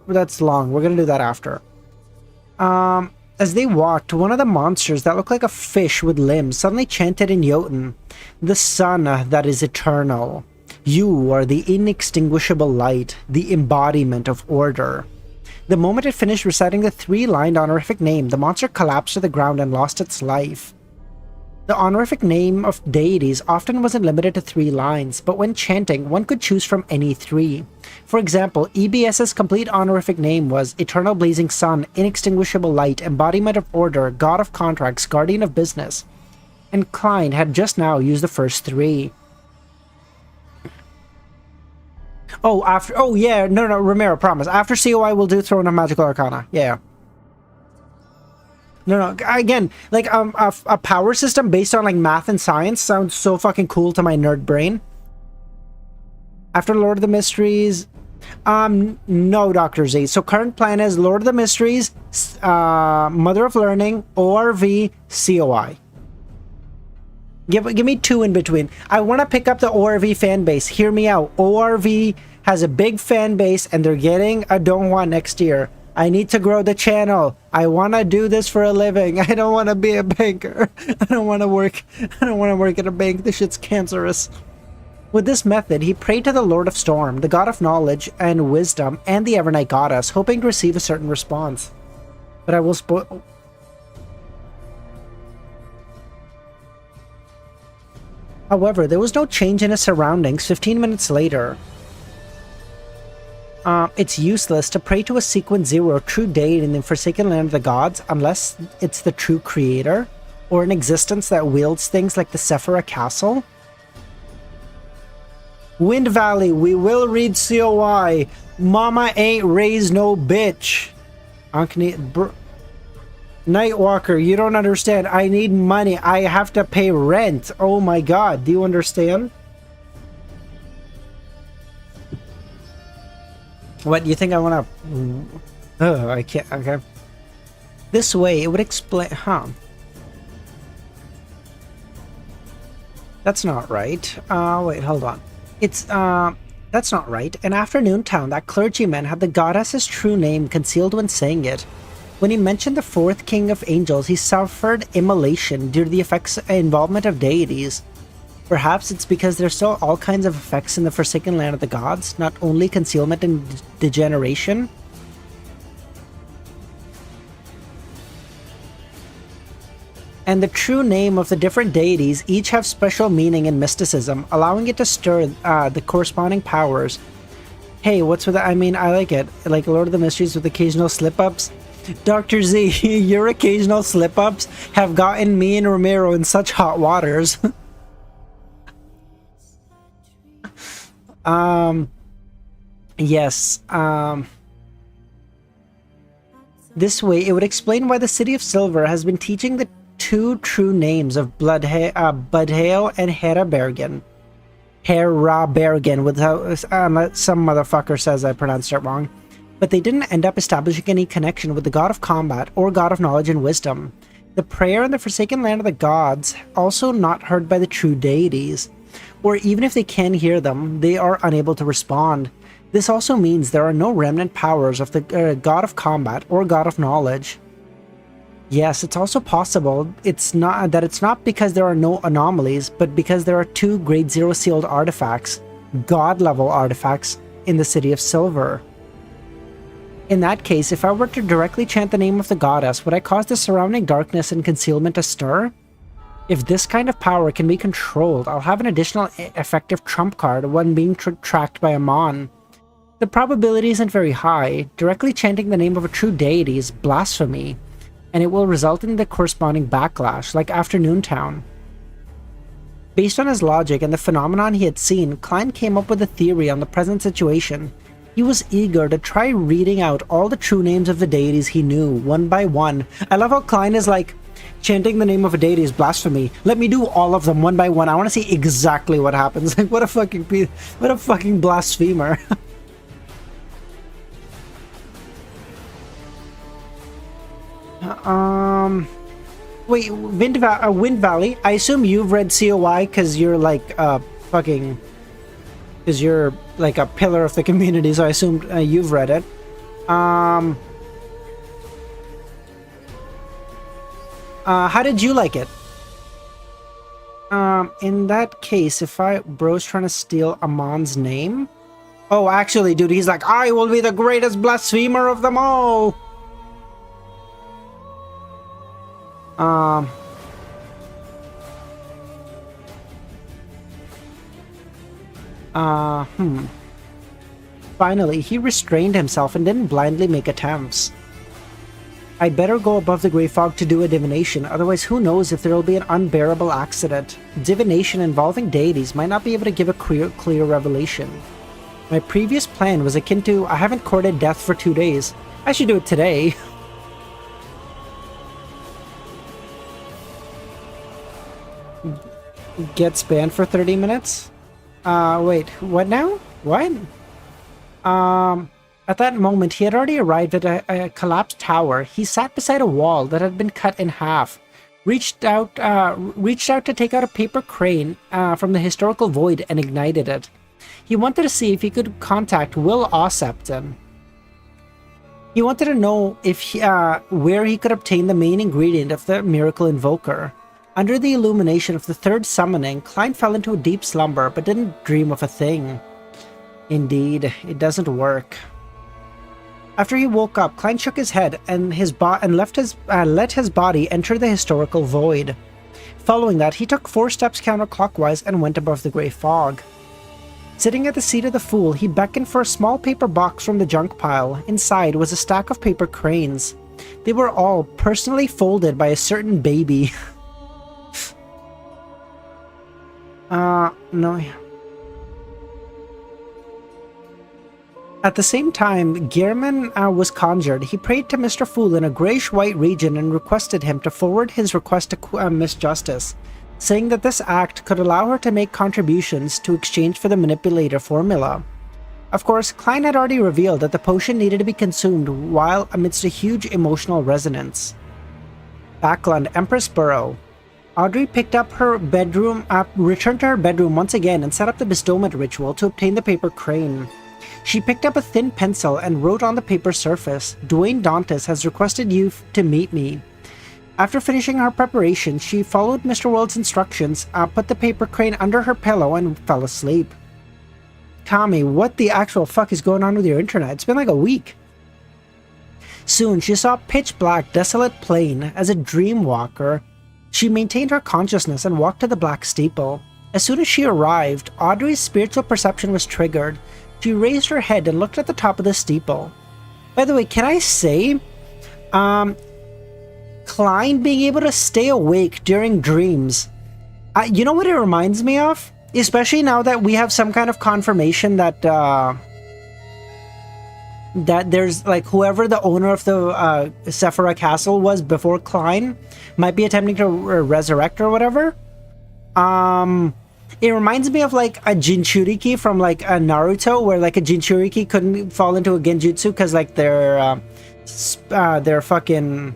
Speaker 1: That's long. We're gonna do that after. As they walked, one of the monsters that looked like a fish with limbs suddenly chanted in Jotun, "The sun that is eternal. You are the inextinguishable light, the embodiment of order." The moment it finished reciting the three-lined honorific name, the monster collapsed to the ground and lost its life. The honorific name of deities often wasn't limited to 3 lines, but when chanting, one could choose from any 3. For example, EBS's complete honorific name was Eternal Blazing Sun, Inextinguishable Light, Embodiment of Order, God of Contracts, Guardian of Business. And Klein had just now used the first 3. Oh, yeah, no, Romero, promise. After COI, we'll do Throne of Magical Arcana. Yeah. No, again, like, a power system based on, like, math and science sounds so fucking cool to my nerd brain. After Lord of the Mysteries, no, Dr. Z. So current plan is Lord of the Mysteries, Mother of Learning, ORV, COI. Give me 2 in between. I want to pick up the ORV fan base. Hear me out. ORV has a big fan base, and they're getting a Donghua next year. I need to grow the channel. I want to do this for a living. I don't want to be a banker. I don't want to work at a bank. This shit's cancerous. With this method, he prayed to the Lord of Storm, the god of knowledge and wisdom, and the Evernight goddess, hoping to receive a certain response. But I will spoil... However, there was no change in his surroundings 15 minutes later. It's useless to pray to a sequence 0 true deity in the Forsaken Land of the Gods unless it's the true creator, or an existence that wields things like the Sephira Castle. Wind Valley, we will read COI. Mama ain't raised no bitch. Nightwalker, you don't understand. I need money. I have to pay rent. Oh my god, do you understand? What, you think I want to... Oh, I can't... Okay. This way, it would explain... Huh. That's not right. Wait, hold on. It's, that's not right. In Afternoon Town, that clergyman had the goddess's true name concealed when saying it. When he mentioned the fourth king of angels, he suffered immolation due to the effects involvement of deities. Perhaps it's because there's still all kinds of effects in the Forsaken Land of the Gods, not only concealment and degeneration. And the true name of the different deities each have special meaning and mysticism, allowing it to stir the corresponding powers. Hey, what's with that? I mean, I like it. Like Lord of the Mysteries with occasional slip-ups. Dr. Z, your occasional slip-ups have gotten me and Romero in such hot waters. Yes, this way, it would explain why the City of Silver has been teaching the two true names of Budhail and Herabergen. Herabergen, without some motherfucker says I pronounced it wrong. But they didn't end up establishing any connection with the God of Combat or God of Knowledge and Wisdom. The prayer in the Forsaken Land of the Gods also not heard by the true deities. Or even if they can hear them, they are unable to respond. This also means there are no remnant powers of the God of Combat or God of Knowledge. Yes, it's also possible it's not because there are no anomalies, but because there are two Grade 0 sealed artifacts, God-level artifacts, in the City of Silver. In that case, if I were to directly chant the name of the goddess, would I cause the surrounding darkness and concealment to stir? If this kind of power can be controlled, I'll have an additional effective trump card, one being tracked by a Mon. The probability isn't very high. Directly chanting the name of a true deity is blasphemy, and it will result in the corresponding backlash, like Afternoon Town. Based on his logic and the phenomenon he had seen, Klein came up with a theory on the present situation. He was eager to try reading out all the true names of the deities he knew, one by one. I love how Klein is like, chanting the name of a deity is blasphemy. Let me do all of them one by one. I want to see exactly what happens. Like, what a fucking blasphemer. Wait, Wind Valley. I assume you've read COI because you're like because you're like a pillar of the community. So I assume you've read it. How did you like it? In that case, if bro's trying to steal Amon's name? Oh, actually, dude, he's like, I will be the greatest blasphemer of them all! Finally, he restrained himself and didn't blindly make attempts. I'd better go above the grey fog to do a divination, otherwise who knows if there'll be an unbearable accident. Divination involving deities might not be able to give a clear revelation. My previous plan was akin to, I haven't courted death for 2 days. I should do it today. Gets banned for 30 minutes? Wait, what now? What? At that moment, he had already arrived at a collapsed tower. He sat beside a wall that had been cut in half, reached out to take out a paper crane from the historical void and ignited it. He wanted to see if he could contact Will Ossepton. He wanted to know if where he could obtain the main ingredient of the miracle invoker. Under the illumination of the third summoning, Klein fell into a deep slumber, but didn't dream of a thing. Indeed, it doesn't work. After he woke up, Klein shook his head and let his body enter the historical void. Following that, he took 4 steps counterclockwise and went above the grey fog. Sitting at the seat of the fool, he beckoned for a small paper box from the junk pile. Inside was a stack of paper cranes. They were all personally folded by a certain baby. No. At the same time, Gehrman was conjured. He prayed to Mr. Fool in a grayish-white region and requested him to forward his request to Miss Justice, saying that this act could allow her to make contributions to exchange for the manipulator formula. Of course, Klein had already revealed that the potion needed to be consumed while amidst a huge emotional resonance. Backland, Empress Borough. Audrey picked up her bedroom, returned to her bedroom once again and set up the bestowment ritual to obtain the paper crane. She picked up a thin pencil and wrote on the paper surface, "Dwayne Dantas has requested you to meet me." After finishing her preparation, she followed Mr. World's instructions, put the paper crane under her pillow, and fell asleep. Kami, what the actual fuck is going on with your internet? It's been like a week. Soon, she saw a pitch-black, desolate plain. As a dream walker, she maintained her consciousness and walked to the black steeple. As soon as she arrived, Audrey's spiritual perception was triggered. She raised her head and looked at the top of the steeple. By the way, can I say, Klein being able to stay awake during dreams. You know what it reminds me of? Especially now that we have some kind of confirmation that that there's like whoever the owner of the Sephira Castle was before Klein might be attempting to resurrect or whatever. It reminds me of like a Jinchuriki from like a Naruto, where like a Jinchuriki couldn't fall into a Genjutsu because like their fucking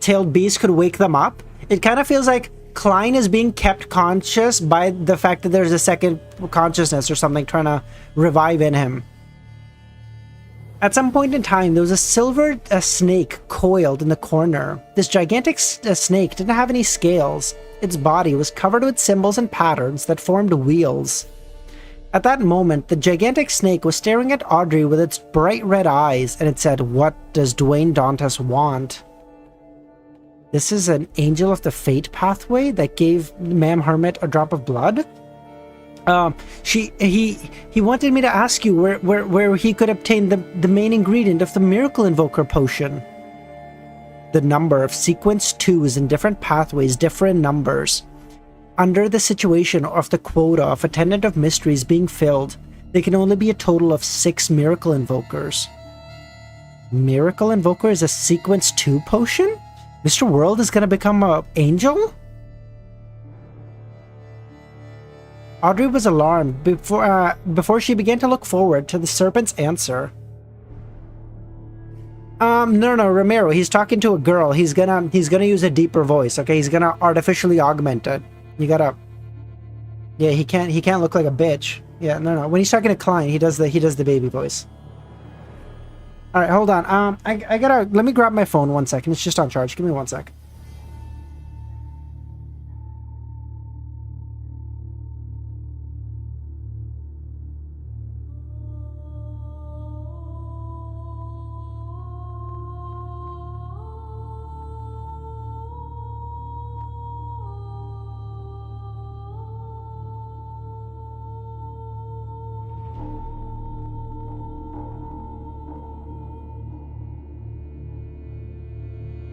Speaker 1: tailed beast could wake them up. It kind of feels like Klein is being kept conscious by the fact that there's a second consciousness or something trying to revive in him. At some point in time, there was a silver snake coiled in the corner. This gigantic snake didn't have any scales. Its body was covered with symbols and patterns that formed wheels. At that moment, the gigantic snake was staring at Audrey with its bright red eyes, and it said, "What does Dwayne Dantas want?" This is an angel of the fate pathway that gave Ma'am Hermit a drop of blood? He wanted me to ask you where he could obtain the main ingredient of the Miracle Invoker potion. The number of sequence 2s in different pathways differ in numbers. Under the situation of the quota of Attendant of Mysteries being filled, there can only be a total of 6 Miracle Invokers. Miracle Invoker is a sequence 2 potion? Mr. World is gonna become an angel? Audrey was alarmed before she began to look forward to the serpent's answer. No, Romero, he's talking to a girl. He's gonna use a deeper voice, okay? He's gonna artificially augment it. You gotta... Yeah, he can't look like a bitch. Yeah, no. When he's talking to Klein, he does the baby voice. Alright, hold on. I gotta... Let me grab my phone 1 second. It's just on charge. Give me 1 sec.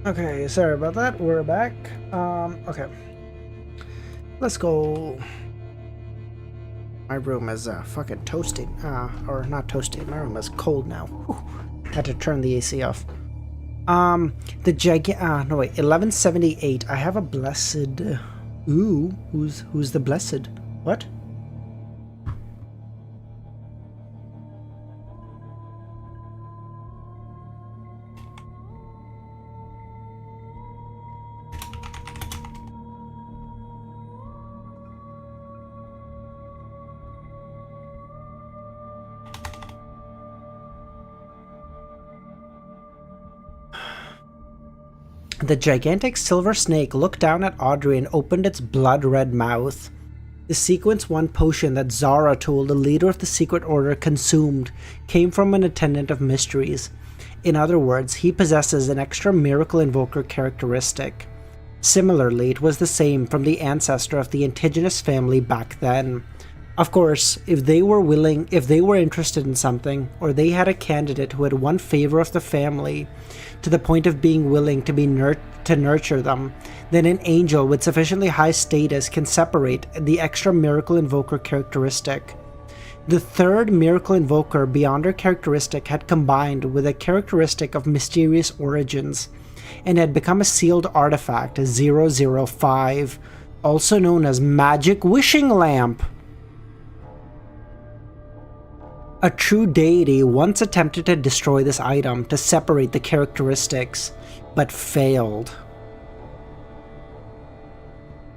Speaker 1: Okay, sorry about that. We're back. Okay. Let's go. My room is fucking toasting. Or not toasting. My room is cold now. Whew. Had to turn the AC off. No wait, 1178. I have a blessed. Ooh, who's the blessed? What? The gigantic silver snake looked down at Audrey and opened its blood-red mouth. The Sequence 1 potion that Zaratul, the leader of the Secret Order, consumed came from an Attendant of Mysteries. In other words, he possesses an extra Miracle Invoker characteristic. Similarly, it was the same from the ancestor of the indigenous family back then. Of course, if they were interested in something, or they had a candidate who had won favor of the family to the point of being willing to to nurture them, then an angel with sufficiently high status can separate the extra miracle invoker characteristic. The third miracle invoker beyonder characteristic had combined with a characteristic of mysterious origins, and had become a sealed artifact, 005, also known as Magic Wishing Lamp. A true deity once attempted to destroy this item to separate the characteristics, but failed.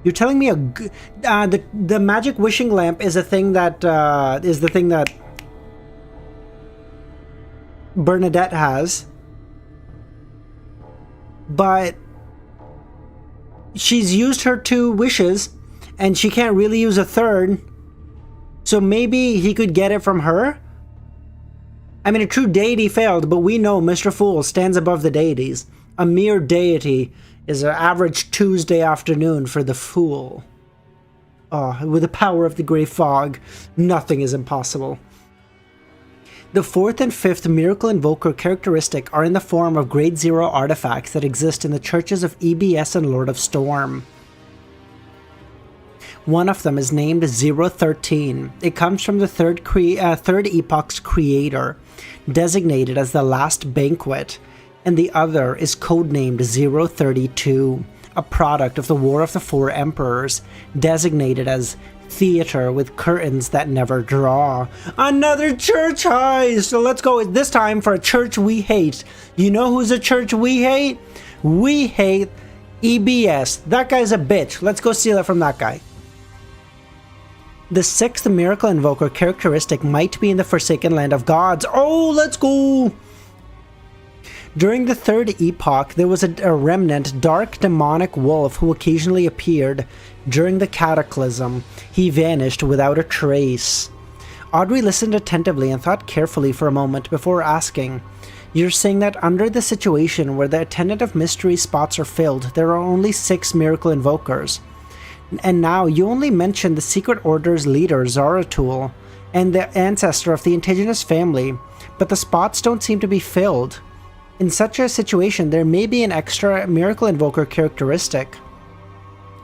Speaker 1: You're telling me the Magic Wishing Lamp is the thing that Bernadette has, but she's used her 2 wishes, and she can't really use a third, so maybe he could get it from her? I mean, a true deity failed, but we know Mr. Fool stands above the deities. A mere deity is an average Tuesday afternoon for the fool. Oh, with the power of the grey fog, nothing is impossible. The 4th and 5th Miracle Invoker characteristic are in the form of Grade 0 artifacts that exist in the churches of EBS and Lord of Storm. One of them is named 013. It comes from the third epoch's creator, designated as the Last Banquet, and the other is codenamed 032, a product of the War of the Four Emperors, designated as Theater with Curtains That Never Draw. Another church heist! So let's go this time for a church we hate. You know who's a church we hate? We hate EBS. That guy's a bitch. Let's go steal it from that guy. The 6th Miracle Invoker characteristic might be in the Forsaken Land of Gods. Oh, let's go! During the 3rd epoch, there was a remnant dark demonic wolf who occasionally appeared. During the Cataclysm, he vanished without a trace. Audrey listened attentively and thought carefully for a moment before asking, "You're saying that under the situation where the Attendant of Mystery spots are filled, there are only 6 Miracle Invokers. And now you only mentioned the Secret Order's leader, Zaratul, and the ancestor of the indigenous family, but the spots don't seem to be filled. In such a situation, there may be an extra Miracle Invoker characteristic."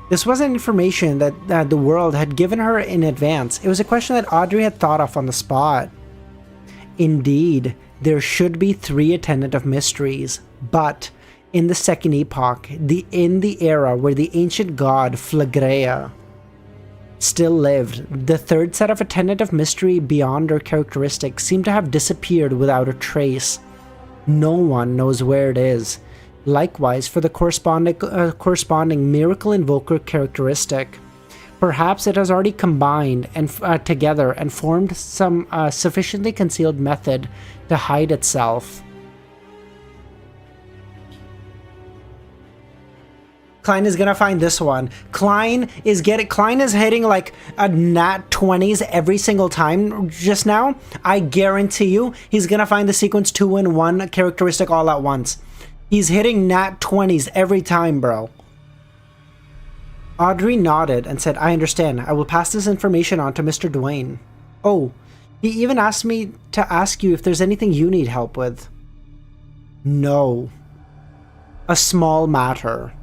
Speaker 1: This wasn't information that the world had given her in advance. It was a question that Audrey had thought of on the spot. Indeed, there should be 3 Attendant of Mysteries, but in the 2nd epoch, in the era where the ancient god Flagrea still lived, the 3rd set of Attendant of Mystery beyonder characteristics seem to have disappeared without a trace. No one knows where it is. Likewise for the corresponding Miracle Invoker characteristic. Perhaps it has already combined together and formed some sufficiently concealed method to hide itself. Klein is gonna find this one. Klein is hitting like a nat 20s every single time just now. I guarantee you he's gonna find the sequence 2 in 1 characteristic all at once. He's hitting nat 20s every time, bro. Audrey nodded and said, "I understand. I will pass this information on to Mr. Duane. Oh, he even asked me to ask you if there's anything you need help with." "No. A small matter.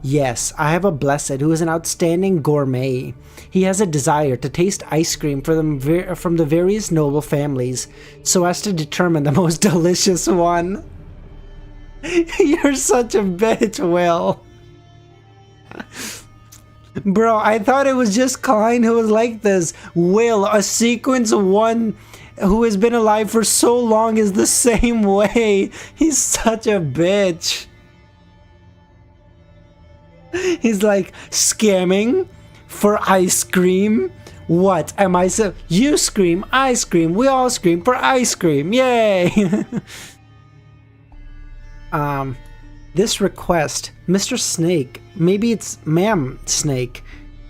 Speaker 1: Yes, I have a blessed who is an outstanding gourmet. He has a desire to taste ice cream from the various noble families, so as to determine the most delicious one." You're such a bitch, Will. Bro, I thought it was just Klein who was like this. Will, a sequence 1 who has been alive for so long is the same way. He's such a bitch. He's like, scamming for ice cream? What am I so? You scream, I scream, we all scream for ice cream. Yay! This request, Mr. Snake, maybe it's Ma'am Snake,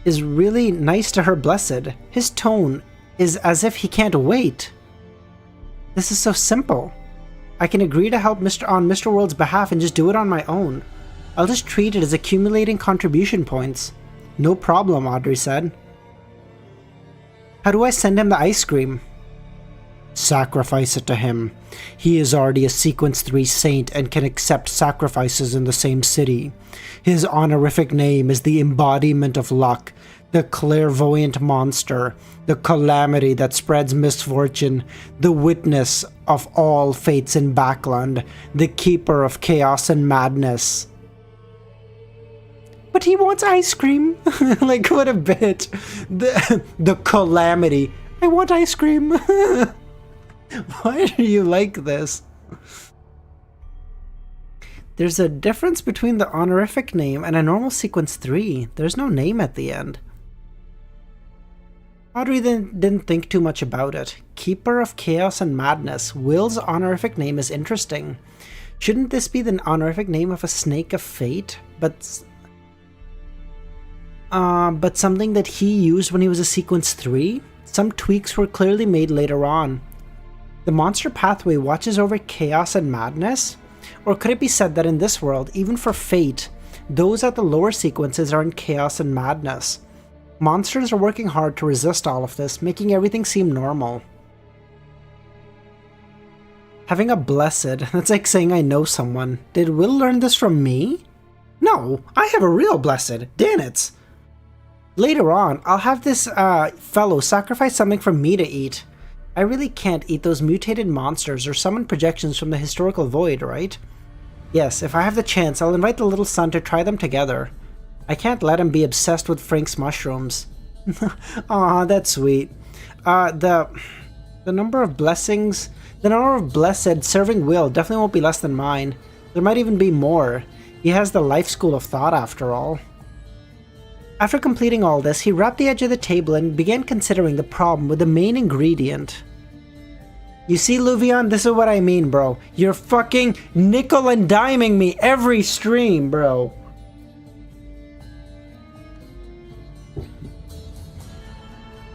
Speaker 1: is really nice to her blessed. His tone is as if he can't wait. This is so simple. I can agree to help on Mr. World's behalf and just do it on my own. I'll just treat it as accumulating contribution points. No problem, Audrey said. How do I send him the ice cream? Sacrifice it to him. He is already a Sequence 3 saint and can accept sacrifices in the same city. His honorific name is the embodiment of luck, the clairvoyant monster, the calamity that spreads misfortune, the witness of all fates in Backland, the keeper of chaos and madness. But he wants ice cream. Like, what a bit. The calamity. I want ice cream. Why do you like this? There's a difference between the honorific name and a normal Sequence 3. There's no name at the end. Audrey didn't think too much about it. Keeper of Chaos and Madness. Will's honorific name is interesting. Shouldn't this be the honorific name of a snake of fate? But something that he used when he was a Sequence 3? Some tweaks were clearly made later on. The monster pathway watches over chaos and madness? Or could it be said that in this world, even for fate, those at the lower sequences are in chaos and madness? Monsters are working hard to resist all of this, making everything seem normal. Having a blessed, that's like saying I know someone. Did Will learn this from me? No, I have a real blessed, damn it. Later on, I'll have this fellow sacrifice something for me to eat. I really can't eat those mutated monsters or summon projections from the historical void, right? Yes, if I have the chance, I'll invite the little son to try them together. I can't let him be obsessed with Frank's mushrooms. Aw, that's sweet. The number of blessings, the number of blessed serving Will definitely won't be less than mine. There might even be more. He has the life school of thought after all. After completing all this, he wrapped the edge of the table and began considering the problem with the main ingredient. You see, Luvion, this is what I mean, bro. You're fucking nickel and diming me every stream, bro.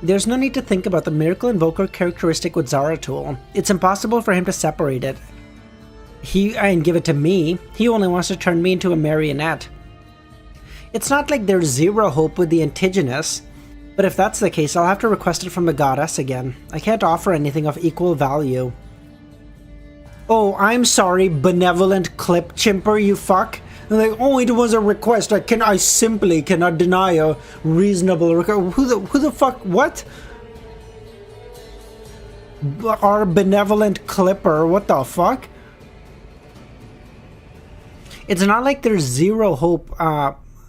Speaker 1: There's no need to think about the Miracle Invoker characteristic with Zeratul. It's impossible for him to separate it. And give it to me. He only wants to turn me into a marionette. It's not like there's zero hope with the Antigonus, but if that's the case, I'll have to request it from the goddess again. I can't offer anything of equal value. Oh, I'm sorry, benevolent clip chimper, you fuck. Like, oh, it was a request. I simply cannot deny a reasonable request. Who the fuck? What? Our benevolent clipper? What the fuck? It's not like there's zero hope.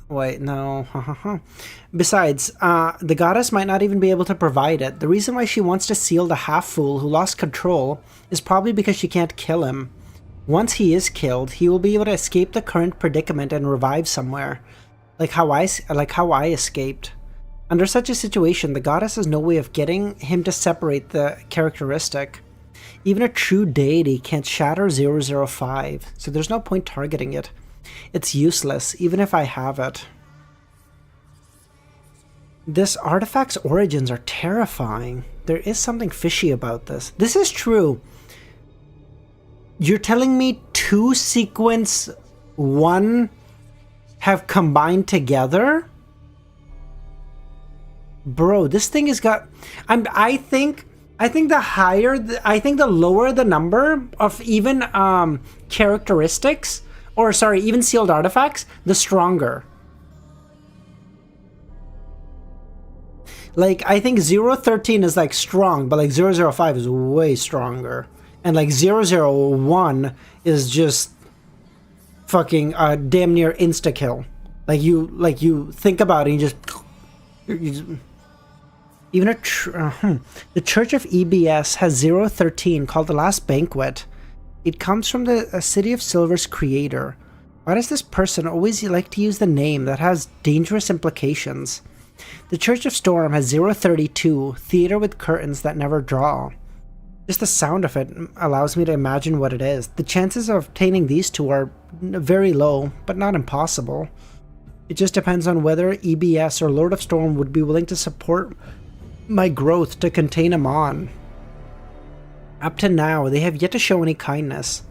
Speaker 1: Wait, no. Besides, the goddess might not even be able to provide it. The reason why she wants to seal the half-fool who lost control is probably because she can't kill him. Once he is killed, he will be able to escape the current predicament and revive somewhere. Like how I escaped. Under such a situation, the goddess has no way of getting him to separate the characteristic. Even a true deity can't shatter 005, so there's no point targeting it. It's useless, even if I have it. This artifact's origins are terrifying. There is something fishy about this. This is true. You're telling me 2 sequence 1 have combined together? Bro, this thing has got... I think the lower the number of even characteristics, or sorry, even sealed artifacts, the stronger. Like, I think 013 is like strong, but like 005 is way stronger. And like 001 is just fucking damn near insta-kill. Like you think about it and you just even the Church of EBS has 013 called the Last Banquet. It comes from the City of Silver's creator. Why does this person always like to use the name that has dangerous implications? The Church of Storm has 032, Theater with Curtains That Never Draw. Just the sound of it allows me to imagine what it is. The chances of obtaining these two are very low, but not impossible. It just depends on whether EBS or Lord of Storm would be willing to support my growth to contain him on. Up to now, they have yet to show any kindness.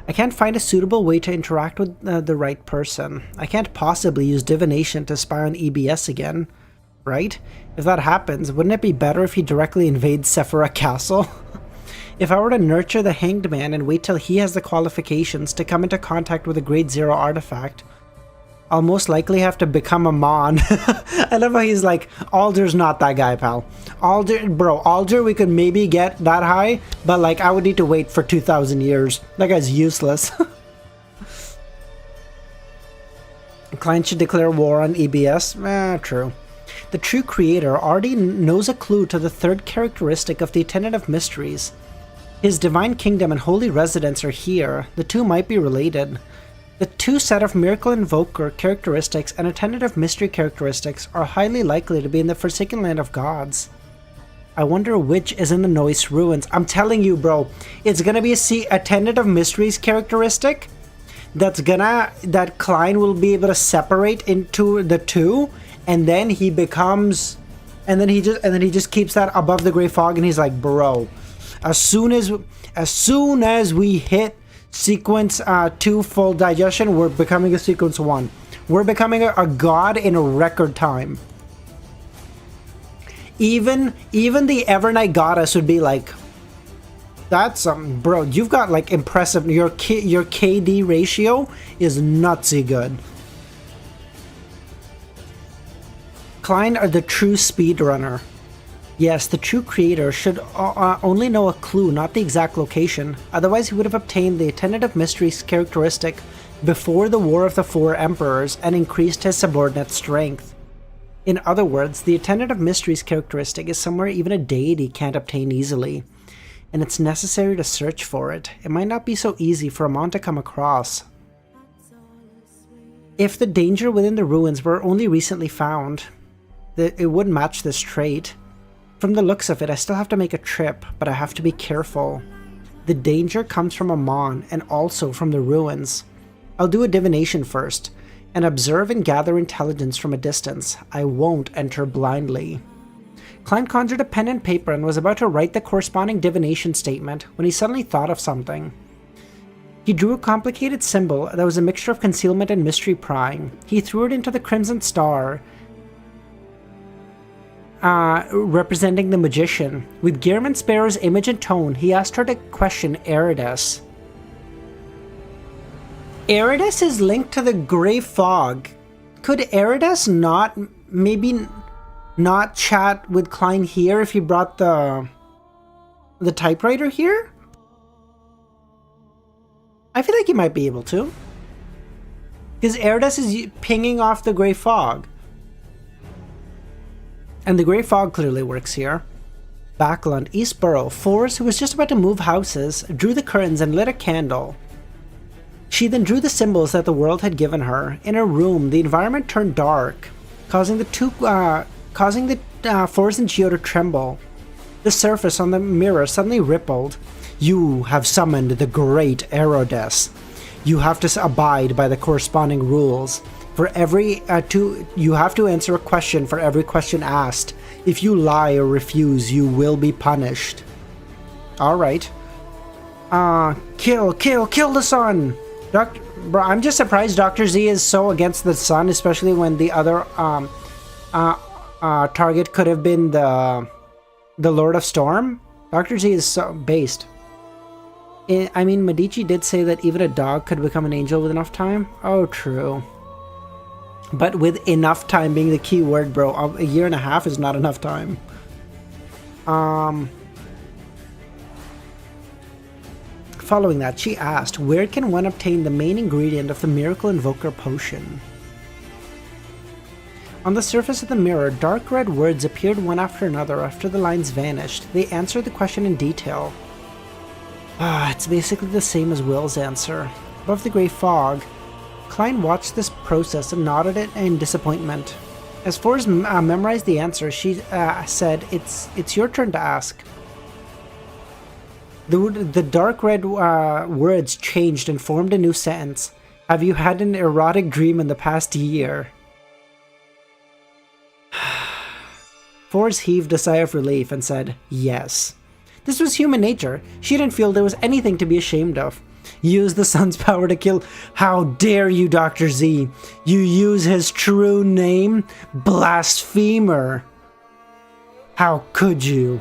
Speaker 1: I can't find a suitable way to interact with the right person. I can't possibly use divination to spy on EBS again. right? If that happens, wouldn't it be better if he directly invades Sephira Castle? If I were to nurture the Hanged Man and wait till he has the qualifications to come into contact with a Grade 0 artifact, I'll most likely have to become a Mon. I love how he's like, Alder's not that guy, pal. Alder, we could maybe get that high, but like, I would need to wait for 2,000 years. That guy's useless. Klein should declare war on EBS. True. The true creator already knows a clue to the third characteristic of the Attendant of Mysteries. His divine kingdom and holy residence are here. The two might be related. The two set of Miracle Invoker characteristics and Attendant of Mystery characteristics are highly likely to be in the Forsaken Land of Gods. I wonder which is in the Noise Ruins. I'm telling you, bro, it's gonna be a Attendant of Mysteries characteristic that Klein will be able to separate into the two, and then he becomes, and then he just keeps that above the Grey Fog, and he's like, bro, as soon as we hit Sequence 2 full digestion, we're becoming a Sequence 1. We're becoming a god in a record time. Even the Evernight Goddess would be like, that's something, bro. You've got like impressive. Your KD ratio is nutsy good. Klein are the true speedrunner. Yes, the true creator should only know a clue, not the exact location. Otherwise, he would have obtained the Attendant of Mysteries characteristic before the War of the Four Emperors and increased his subordinate strength. In other words, the Attendant of Mysteries characteristic is somewhere even a deity can't obtain easily, and it's necessary to search for it. It might not be so easy for a Mon to come across. If the danger within the ruins were only recently found, it would match this trait. From the looks of it, I still have to make a trip, but I have to be careful. The danger comes from Amon and also from the ruins. I'll do a divination first, and observe and gather intelligence from a distance. I won't enter blindly. Klein conjured a pen and paper and was about to write the corresponding divination statement when he suddenly thought of something. He drew a complicated symbol that was a mixture of concealment and mystery prying. He threw it into the Crimson Star, representing the magician. With Gehrman Sparrow's image and tone, he asked her to question Arrodes. Arrodes is linked to the Grey Fog. Could Arrodes maybe not chat with Klein here if he brought the typewriter here? I feel like he might be able to. Because Arrodes is pinging off the Grey Fog. And the Grey Fog clearly works here. Backland, East Borough. Forrest, who was just about to move houses, drew the curtains and lit a candle. She then drew the symbols that the world had given her. In her room, the environment turned dark, causing Forrest and Gio to tremble. The surface on the mirror suddenly rippled. You have summoned the great Arrodes. You have to abide by the corresponding rules. For every you have to answer a question for every question asked. If you lie or refuse, you will be punished. Alright. Kill the sun! Bro, I'm just surprised Dr. Z is so against the sun, especially when the other target could have been the Lord of Storm. Dr. Z is so based. I mean, Medici did say that even a dog could become an angel with enough time. Oh, true. But with enough time being the key word, bro. A year and a half is not enough time. Following that, she asked, where can one obtain the main ingredient of the Miracle Invoker potion? On the surface of the mirror, dark red words appeared one after another after the lines vanished. They answered the question in detail. It's basically the same as Will's answer. Above the Grey Fog, Klein watched this process and nodded it in disappointment. As Forrest memorized the answer, she said, It's your turn to ask. The dark red words changed and formed a new sentence. Have you had an erotic dream in the past year? Forrest heaved a sigh of relief and said, yes. This was human nature. She didn't feel there was anything to be ashamed of. Use the sun's power to kill. How dare you, Dr. Z? You use his true name? Blasphemer. How could you?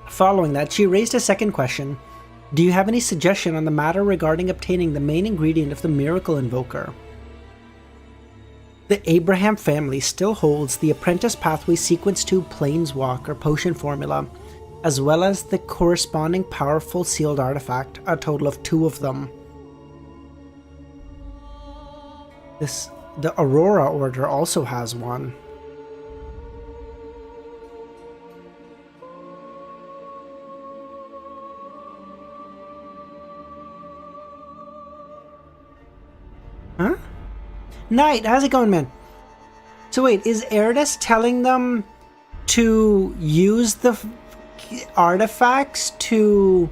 Speaker 1: Following that, she raised a second question. Do you have any suggestion on the matter regarding obtaining the main ingredient of the miracle invoker? The Abraham family still holds the Apprentice Pathway Sequence 2 Planeswalker potion formula, as well as the corresponding powerful sealed artifact, a total of 2 of them. The Aurora Order also has one. Huh? Knight, how's it going, man? So wait, is Arrodes telling them to use the artifacts to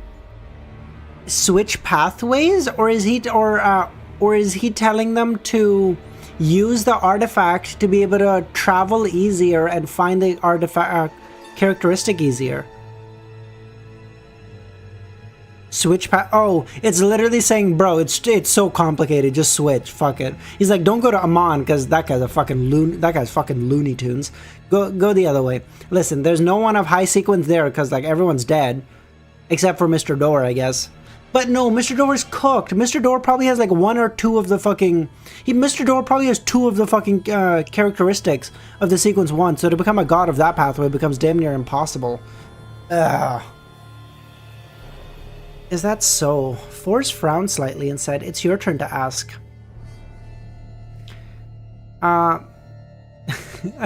Speaker 1: switch pathways, or is he telling them to use the artifact to be able to travel easier and find the artifact characteristic easier? Switch path. Oh, it's literally saying, bro, it's so complicated. Just switch. Fuck it. He's like, don't go to Amon because that guy's fucking Looney Tunes. Go the other way. Listen, there's no one of high sequence there because like everyone's dead, except for Mr. Door, I guess. But no, Mr. Door is cooked. Mr. Door probably has like 1 or 2 of the fucking. Mr. Door probably has 2 of the fucking characteristics of the sequence 1. So to become a god of that pathway becomes damn near impossible. Ugh. Is that so? Force frowned slightly and said, it's your turn to ask. A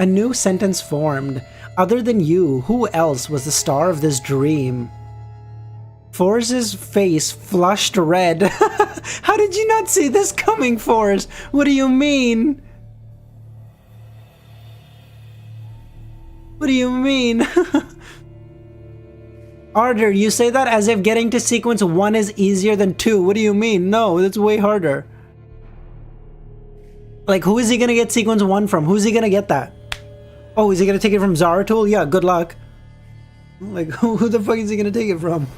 Speaker 1: new sentence formed. Other than you, who else was the star of this dream? Force's face flushed red. How did you not see this coming, Force? What do you mean? What do you mean? Harder, you say that as if getting to sequence 1 is easier than 2. What do you mean? No, that's way harder. Like, who is he gonna get sequence 1 from? Who's he gonna get that? Oh, is he gonna take it from Zaratul? Yeah, good luck. Like, who the fuck is he gonna take it from?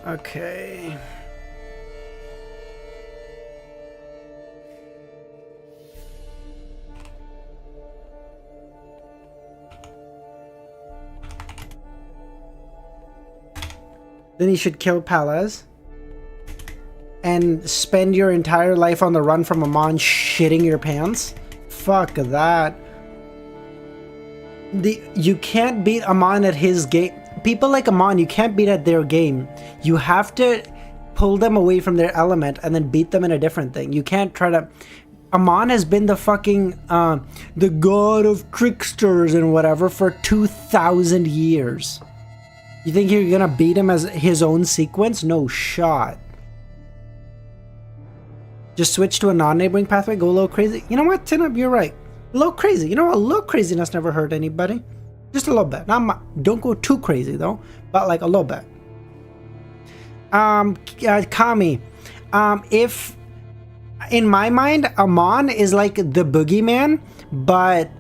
Speaker 1: Okay. Then you should kill Palaz and spend your entire life on the run from Amon shitting your pants? Fuck that. You can't beat Amon at his game. People like Amon, you can't beat at their game. You have to pull them away from their element and then beat them in a different thing. You can't try to... Amon has been the fucking, the god of tricksters and whatever for 2,000 years. You think you're gonna beat him as his own sequence? No shot. Just switch to a non-neighboring pathway, go a little crazy. You know what, Tinup, you're right. A little crazy. You know, a little craziness never hurt anybody. Just a little bit. Don't go too crazy though, but like a little bit. Kami, if in my mind, Amon is like the boogeyman, but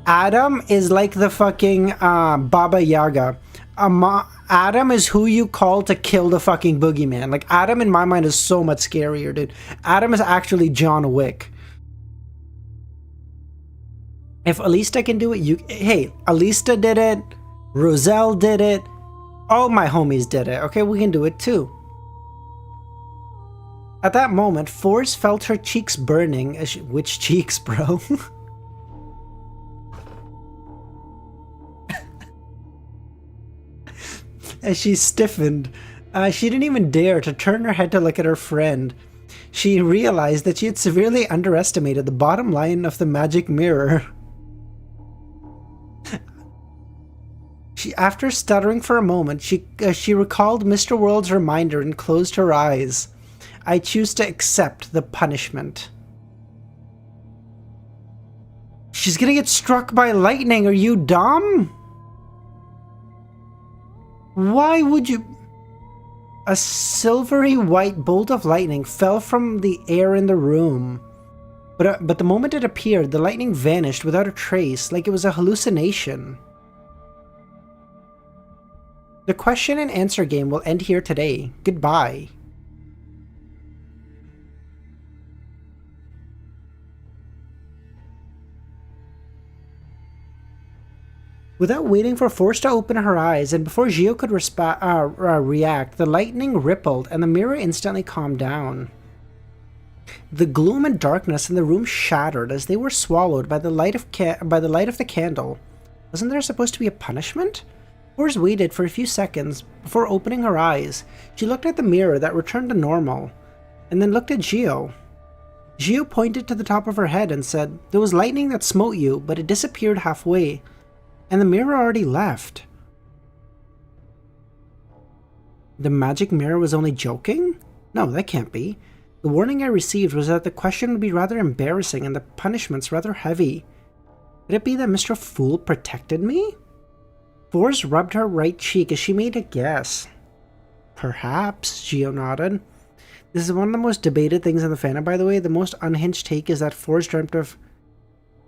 Speaker 1: Adam is like the fucking Baba Yaga. Adam is who you call to kill the fucking boogeyman. Like, Adam in my mind is so much scarier, dude. Adam is actually John Wick. If Alista can do it, hey, Alista did it. Roselle did it. All my homies did it. Okay, we can do it too. At that moment, Force felt her cheeks burning. Which cheeks, bro? As she stiffened, she didn't even dare to turn her head to look at her friend. She realized that she had severely underestimated the bottom line of the magic mirror. After stuttering for a moment, she recalled Mr. World's reminder and closed her eyes. I choose to accept the punishment. She's gonna get struck by lightning. Are you dumb? Why would you... A silvery white bolt of lightning fell from the air in the room. But the moment it appeared, the lightning vanished without a trace, like it was a hallucination. The question and answer game will end here today. Goodbye. Without waiting for Force to open her eyes, and before Gio could react, the lightning rippled and the mirror instantly calmed down. The gloom and darkness in the room shattered as they were swallowed by the light of the candle. Wasn't there supposed to be a punishment? Force waited for a few seconds before opening her eyes. She looked at the mirror that returned to normal, and then looked at Gio. Gio pointed to the top of her head and said, "There was lightning that smote you, but it disappeared halfway, and the mirror already left." The magic mirror was only joking? No, that can't be. The warning I received was that the question would be rather embarrassing and the punishments rather heavy. Could it be that Mr. Fool protected me? Force rubbed her right cheek as she made a guess. Perhaps, Gio nodded. This is one of the most debated things in the fandom, by the way. The most unhinged take is that Force dreamt of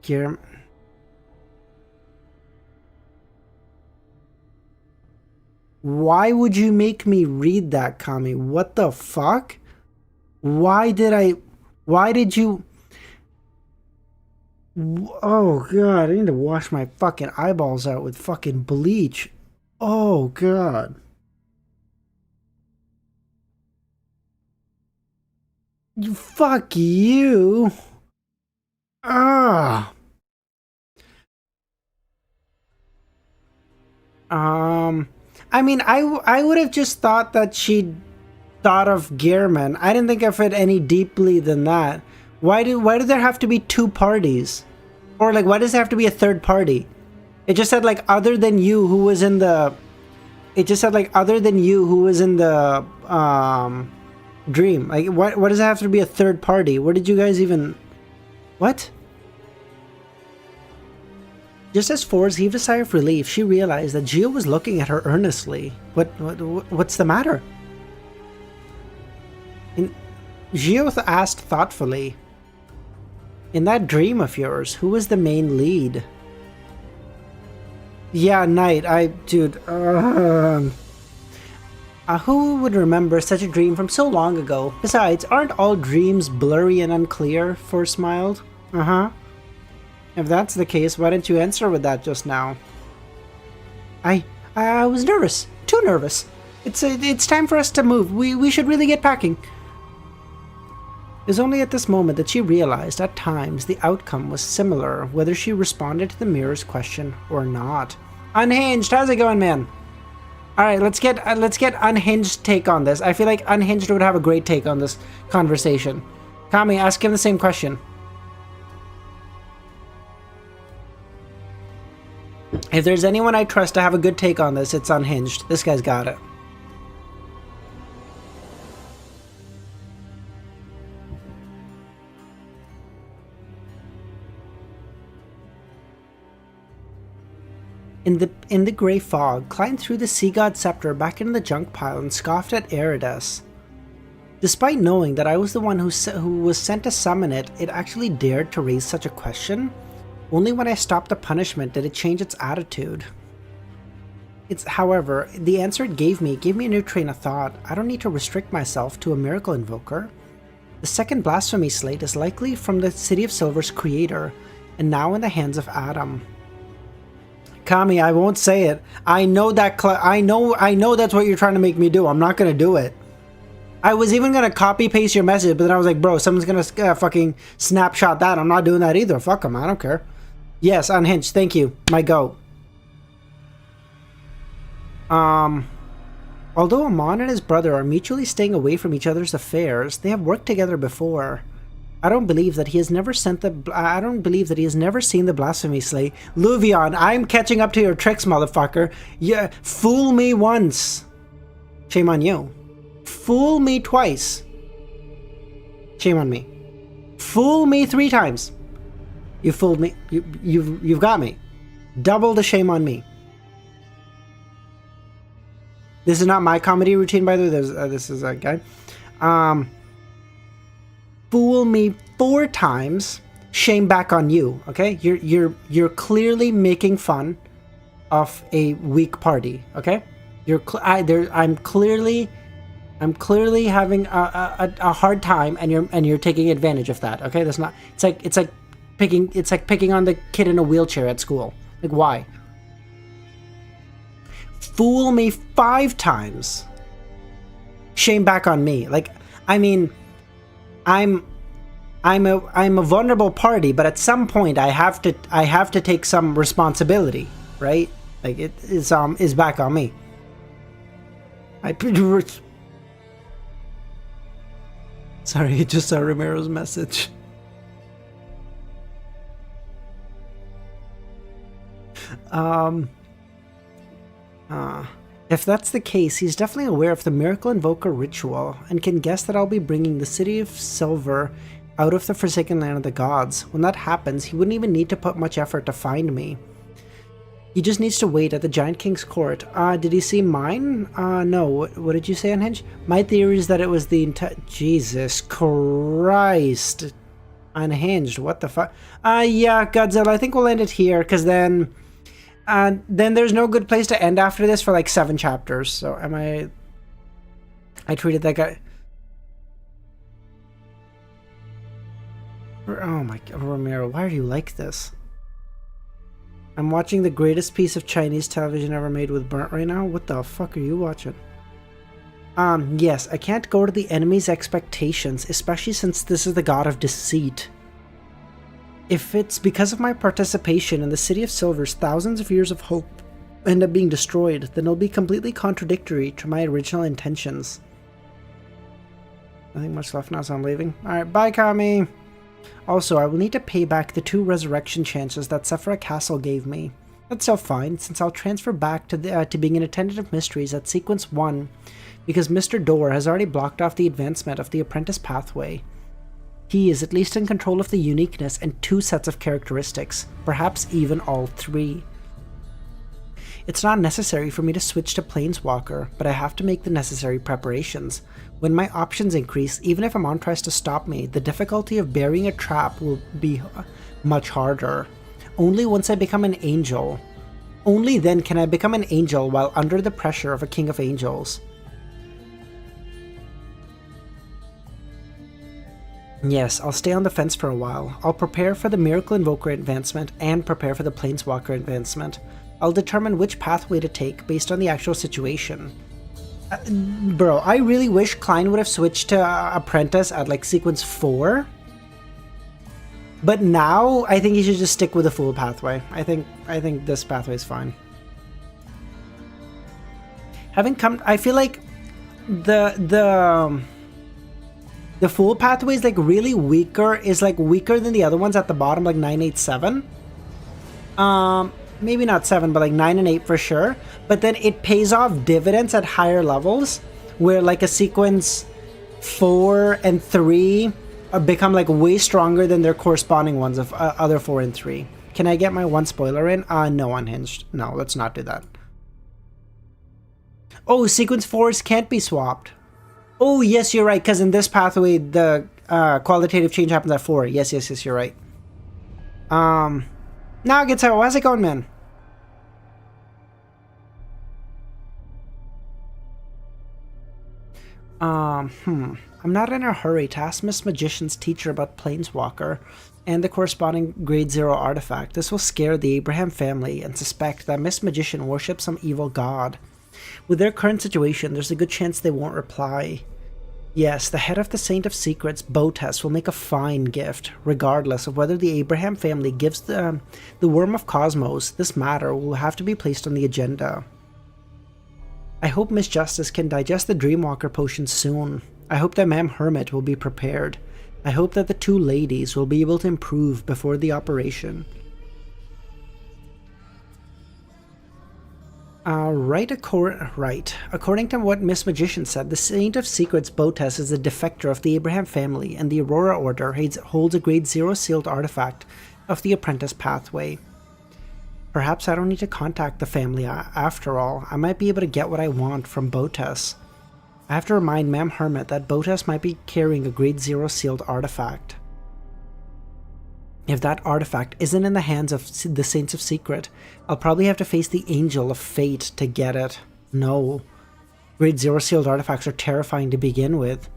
Speaker 1: Gear. Why would you make me read that, Kami? What the fuck? Why did you... Oh god, I need to wash my fucking eyeballs out with fucking bleach. Oh god. Fuck you. Ah. I mean, I would have just thought that she thought of Gearman. I didn't think of it any deeply than that. Why do there have to be two parties? Or like, why does there have to be a third party? It just said like other than you who was in the. It just said like other than you who was in the dream. Like what does it have to be a third party? Where did you guys even? What? Just as Force heaved a sigh of relief, she realized that Gio was looking at her earnestly. What's the matter? Gio asked thoughtfully, "In that dream of yours, who was the main lead?" Yeah, Knight, dude, who would remember such a dream from so long ago? Besides, aren't all dreams blurry and unclear? Force smiled. Uh-huh. If that's the case, why didn't you answer with that just now? I was nervous. Too nervous. It's time for us to move. We should really get packing. It was only at this moment that she realized at times the outcome was similar, whether she responded to the mirror's question or not. Unhinged, how's it going, man? Alright, let's get Unhinged take on this. I feel like Unhinged would have a great take on this conversation. Kami, ask him the same question. If there's anyone I trust to have a good take on this, it's Unhinged. This guy's got it. In the grey fog, Klein threw the Sea God Scepter back into the junk pile and scoffed at Arrodes. Despite knowing that I was the one who was sent to summon it, it actually dared to raise such a question. Only when I stopped the punishment did it change its attitude. However, the answer it gave me a new train of thought. I don't need to restrict myself to a miracle invoker. The second blasphemy slate is likely from the City of Silver's creator, and now in the hands of Adam. Kami, I won't say it. I know that. I know that's what you're trying to make me do. I'm not gonna do it. I was even gonna copy paste your message, but then I was like, bro, someone's gonna fucking snapshot that. I'm not doing that either. Fuck them. I don't care. Yes, Unhinged. Thank you. My go. Although Amon and his brother are mutually staying away from each other's affairs, they have worked together before. I don't believe that he has never seen the blasphemy slate. Luvion, I'm catching up to your tricks, motherfucker. Yeah, fool me once. Shame on you. Fool me twice. Shame on me. Fool me 3 times. You fooled me. You've got me. Double the shame on me. This is not my comedy routine, by the way. This is a guy. Fool me 4 times, shame back on you. Okay, you're clearly making fun of a weak party. Okay, I'm clearly having a hard time, and you're taking advantage of that. Okay, that's not. It's like picking on the kid in a wheelchair at school. Like, why? Fool me 5 times, shame back on me. Like, I mean, I'm a vulnerable party, but at some point I have to take some responsibility, right? Like, it is back on me. Sorry, I just saw Romero's message. If that's the case, he's definitely aware of the Miracle Invoker ritual and can guess that I'll be bringing the City of Silver out of the Forsaken Land of the Gods. When that happens, he wouldn't even need to put much effort to find me. He just needs to wait at the Giant King's court. Did he see mine? No. What did you say, Unhinged? My theory is that it was the Jesus Christ. Unhinged, what the fuck? Yeah, Godzilla, I think we'll end it here, because then there's no good place to end after this for like 7 chapters. So I treated that guy. Oh my God, Romero, why are you like this? I'm watching the greatest piece of Chinese television ever made with Burnt right now. What the fuck are you watching? Yes, I can't go to the enemy's expectations, especially since this is the god of deceit. If it's because of my participation in the City of Silver's thousands of years of hope end up being destroyed, then it'll be completely contradictory to my original intentions. Nothing much left now, so I'm leaving. Alright, bye, Kami! Also, I will need to pay back the 2 resurrection chances that Sephira Castle gave me. That's still fine, since I'll transfer back to being an attendant of mysteries at Sequence 1, because Mr. Door has already blocked off the advancement of the apprentice pathway. He is at least in control of the uniqueness and 2 sets of characteristics, perhaps even all 3. It's not necessary for me to switch to Planeswalker, but I have to make the necessary preparations. When my options increase, even if Amon tries to stop me, the difficulty of burying a trap will be much harder. Only once I become an angel. Only then can I become an angel while under the pressure of a king of angels. Yes, I'll stay on the fence for a while. I'll prepare for the Miracle Invoker advancement and prepare for the Planeswalker advancement. I'll determine which pathway to take based on the actual situation. Bro, I really wish Klein would have switched to Apprentice at like Sequence 4. But now, I think he should just stick with the Fool pathway. I think this pathway is fine. I feel like the Fool pathway is like really weaker, weaker than the other ones at the bottom, like 9, 8, 7. Maybe not 7, but like 9 and 8 for sure. But then it pays off dividends at higher levels, where like a Sequence 4 and 3 become like way stronger than their corresponding ones of other 4 and 3. Can I get my 1 spoiler in? No, Unhinged. No, let's not do that. Oh, Sequence 4s can't be swapped. Oh, yes, you're right, because in this pathway, the qualitative change happens at 4. Yes, you're right. Now, Guitar, how's it going, man? I'm not in a hurry to ask Miss Magician's teacher about Planeswalker and the corresponding Grade 0 artifact. This will scare the Abraham family and suspect that Miss Magician worships some evil god. With their current situation, there's a good chance they won't reply. Yes, the head of the Saint of Secrets, Botes, will make a fine gift. Regardless of whether the Abraham family gives the Worm of Cosmos, this matter will have to be placed on the agenda. I hope Miss Justice can digest the Dreamwalker potion soon. I hope that Ma'am Hermit will be prepared. I hope that the 2 ladies will be able to improve before the operation. Right. According to what Miss Magician said, the Saint of Secrets Botes is a defector of the Abraham family, and the Aurora Order holds a Grade 0 sealed artifact of the Apprentice pathway. Perhaps I don't need to contact the family after all. I might be able to get what I want from Botes. I have to remind Ma'am Hermit that Botas might be carrying a Grade Zero sealed artifact. If that artifact isn't in the hands of the Saints of Secret, I'll probably have to face the Angel of Fate to get it. No. Grade Zero sealed artifacts are terrifying to begin with.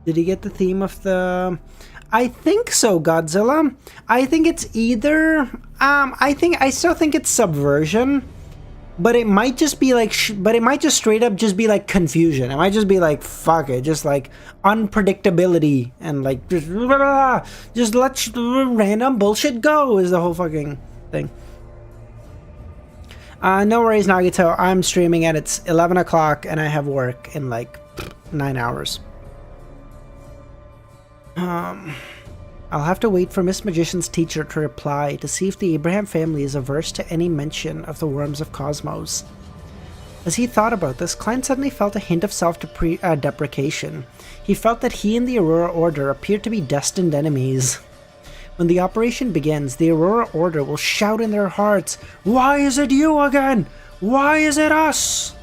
Speaker 1: Did he get the theme of the... I think so, Godzilla. I think it's either... I still think it's subversion. But it might just be like... but it might just straight up just be like confusion. It might just be like, fuck it. Just like unpredictability. And like, just let random bullshit go is the whole fucking thing. No worries, Nagito. I'm streaming and it's 11 o'clock and I have work in like 9 hours. I'll have to wait for Miss Magician's teacher to reply to see if the Abraham family is averse to any mention of the worms of Cosmos. As he thought about this, Klein suddenly felt a hint of self-deprecation. He felt that he and the Aurora Order appeared to be destined enemies. When the operation begins, the Aurora Order will shout in their hearts, "Why is it you again? Why is it us?"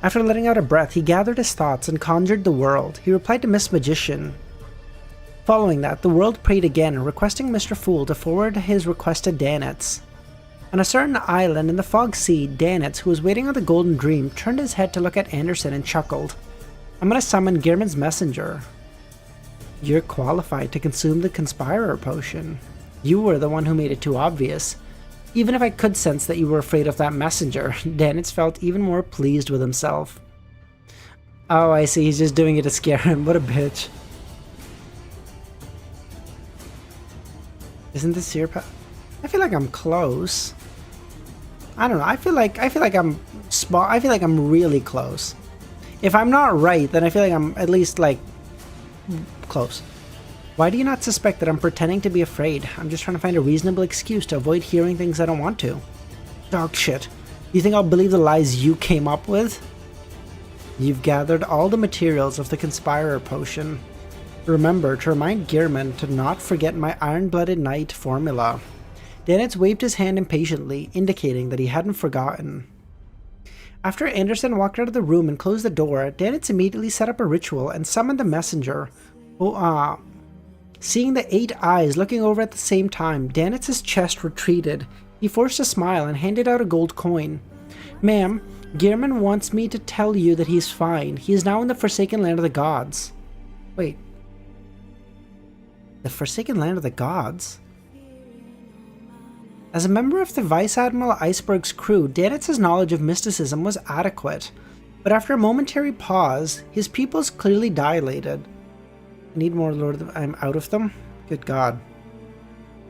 Speaker 1: After letting out a breath, he gathered his thoughts and conjured the world. He replied to Miss Magician. Following that, the world prayed again, requesting Mr. Fool to forward his request to Danitz. On a certain island in the Fog Sea, Danitz, who was waiting on the Golden Dream, turned his head to look at Anderson and chuckled. "I'm gonna summon Gehrman's messenger." "You're qualified to consume the Conspirer potion. You were the one who made it too obvious. Even if I could sense that you were afraid of that messenger," Danitz felt even more pleased with himself. Oh, I see, he's just doing it to scare him. What a bitch. Isn't this your path? I feel like I'm close. I don't know. I feel like I'm really close. If I'm not right, then I feel like I'm at least like close. Why do you not suspect that I'm pretending to be afraid? I'm just trying to find a reasonable excuse to avoid hearing things I don't want to. Dog shit. You think I'll believe the lies you came up with? You've gathered all the materials of the Conspirer potion. Remember to remind Gehrman to not forget my Iron-Blooded Knight formula. Danitz waved his hand impatiently, indicating that he hadn't forgotten. After Anderson walked out of the room and closed the door, Danitz immediately set up a ritual and summoned the messenger. Seeing the 8 eyes looking over at the same time, Danitz's chest retreated. He forced a smile and handed out a gold coin. "Ma'am, Gehrman wants me to tell you that he's fine. He is now in the Forsaken Land of the Gods." Wait. The Forsaken Land of the Gods? As a member of the Vice Admiral Iceberg's crew, Danitz's knowledge of mysticism was adequate, but after a momentary pause, his pupils clearly dilated. I need more Lord of the... I'm out of them? Good God.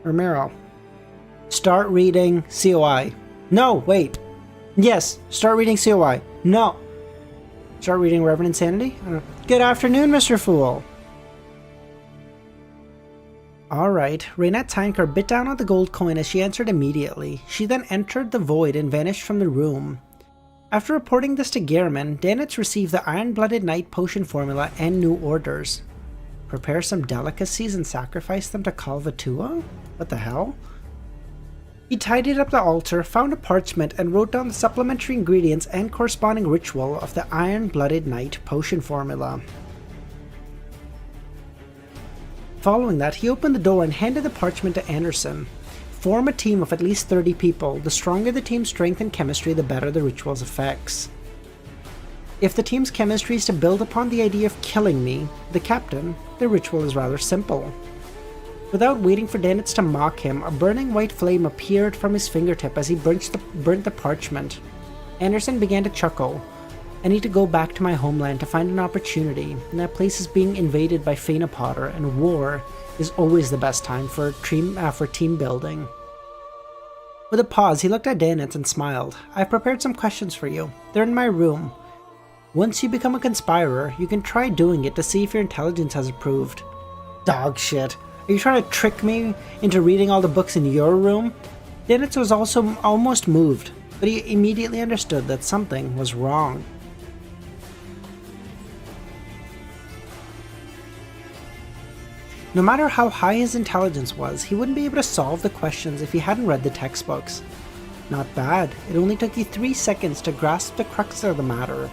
Speaker 1: Romero. Start reading COI. No, wait. Yes, start reading COI. No. Start reading Reverend Insanity? I don't know. Good afternoon, Mr. Fool. Alright, Raynette Tynkar bit down on the gold coin as she answered immediately. She then entered the void and vanished from the room. After reporting this to Gehrman, Danitz received the Iron-Blooded Knight potion formula and new orders. Prepare some delicacies and sacrifice them to Kalvatua? What the hell? He tidied up the altar, found a parchment, and wrote down the supplementary ingredients and corresponding ritual of the Iron-Blooded Knight potion formula. Following that, he opened the door and handed the parchment to Anderson. Form a team of at least 30 people. The stronger the team's strength and chemistry, the better the ritual's effects. If the team's chemistry is to build upon the idea of killing me, the captain, the ritual is rather simple. Without waiting for Danitz to mock him, a burning white flame appeared from his fingertip as he burnt the parchment. Anderson began to chuckle. I need to go back to my homeland to find an opportunity, and that place is being invaded by Phaenopotter, and war is always the best time for team building. With a pause, he looked at Danitz and smiled. I've prepared some questions for you. They're in my room. Once you become a conspirer, you can try doing it to see if your intelligence has improved. Dog shit. Are you trying to trick me into reading all the books in your room? Danitz was also almost moved, but he immediately understood that something was wrong. No matter how high his intelligence was, he wouldn't be able to solve the questions if he hadn't read the textbooks. Not bad. It only took you 3 seconds to grasp the crux of the matter.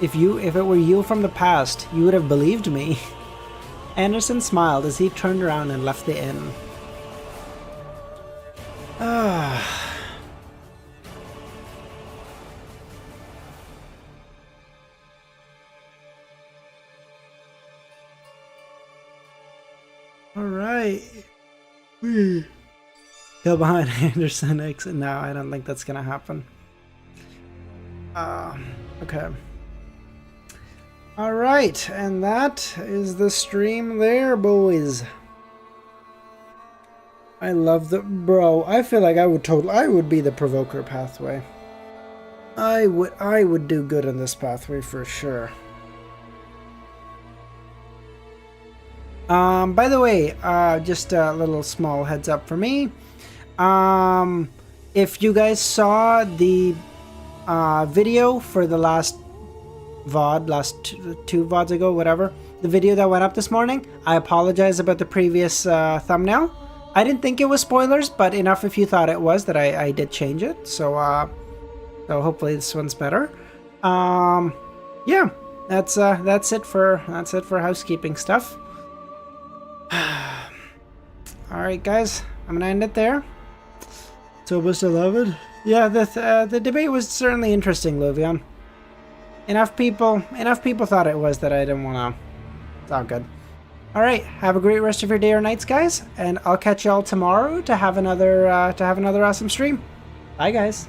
Speaker 1: If it were you from the past, you would have believed me. Anderson smiled as he turned around and left the inn. Alright. Go behind Anderson X. No, I don't think that's gonna happen. Okay. Alright, and that is the stream there, boys. I love the... Bro, I feel like I would be the provoker pathway. I would do good on this pathway for sure. By the way, just a little small heads up for me. If you guys saw the video for the last VOD, two VODs ago, whatever, the video that went up this morning, I apologize about the previous thumbnail. I didn't think it was spoilers, but enough if you thought it was that I did change it. So hopefully this one's better. Yeah, that's it for housekeeping stuff. Alright guys, I'm gonna end it there. It's almost 11. Yeah, the debate was certainly interesting, Luvion. Enough people thought it was that I didn't wanna. It's all good. Alright, have a great rest of your day or nights, guys, and I'll catch y'all tomorrow to have another awesome stream. Bye guys.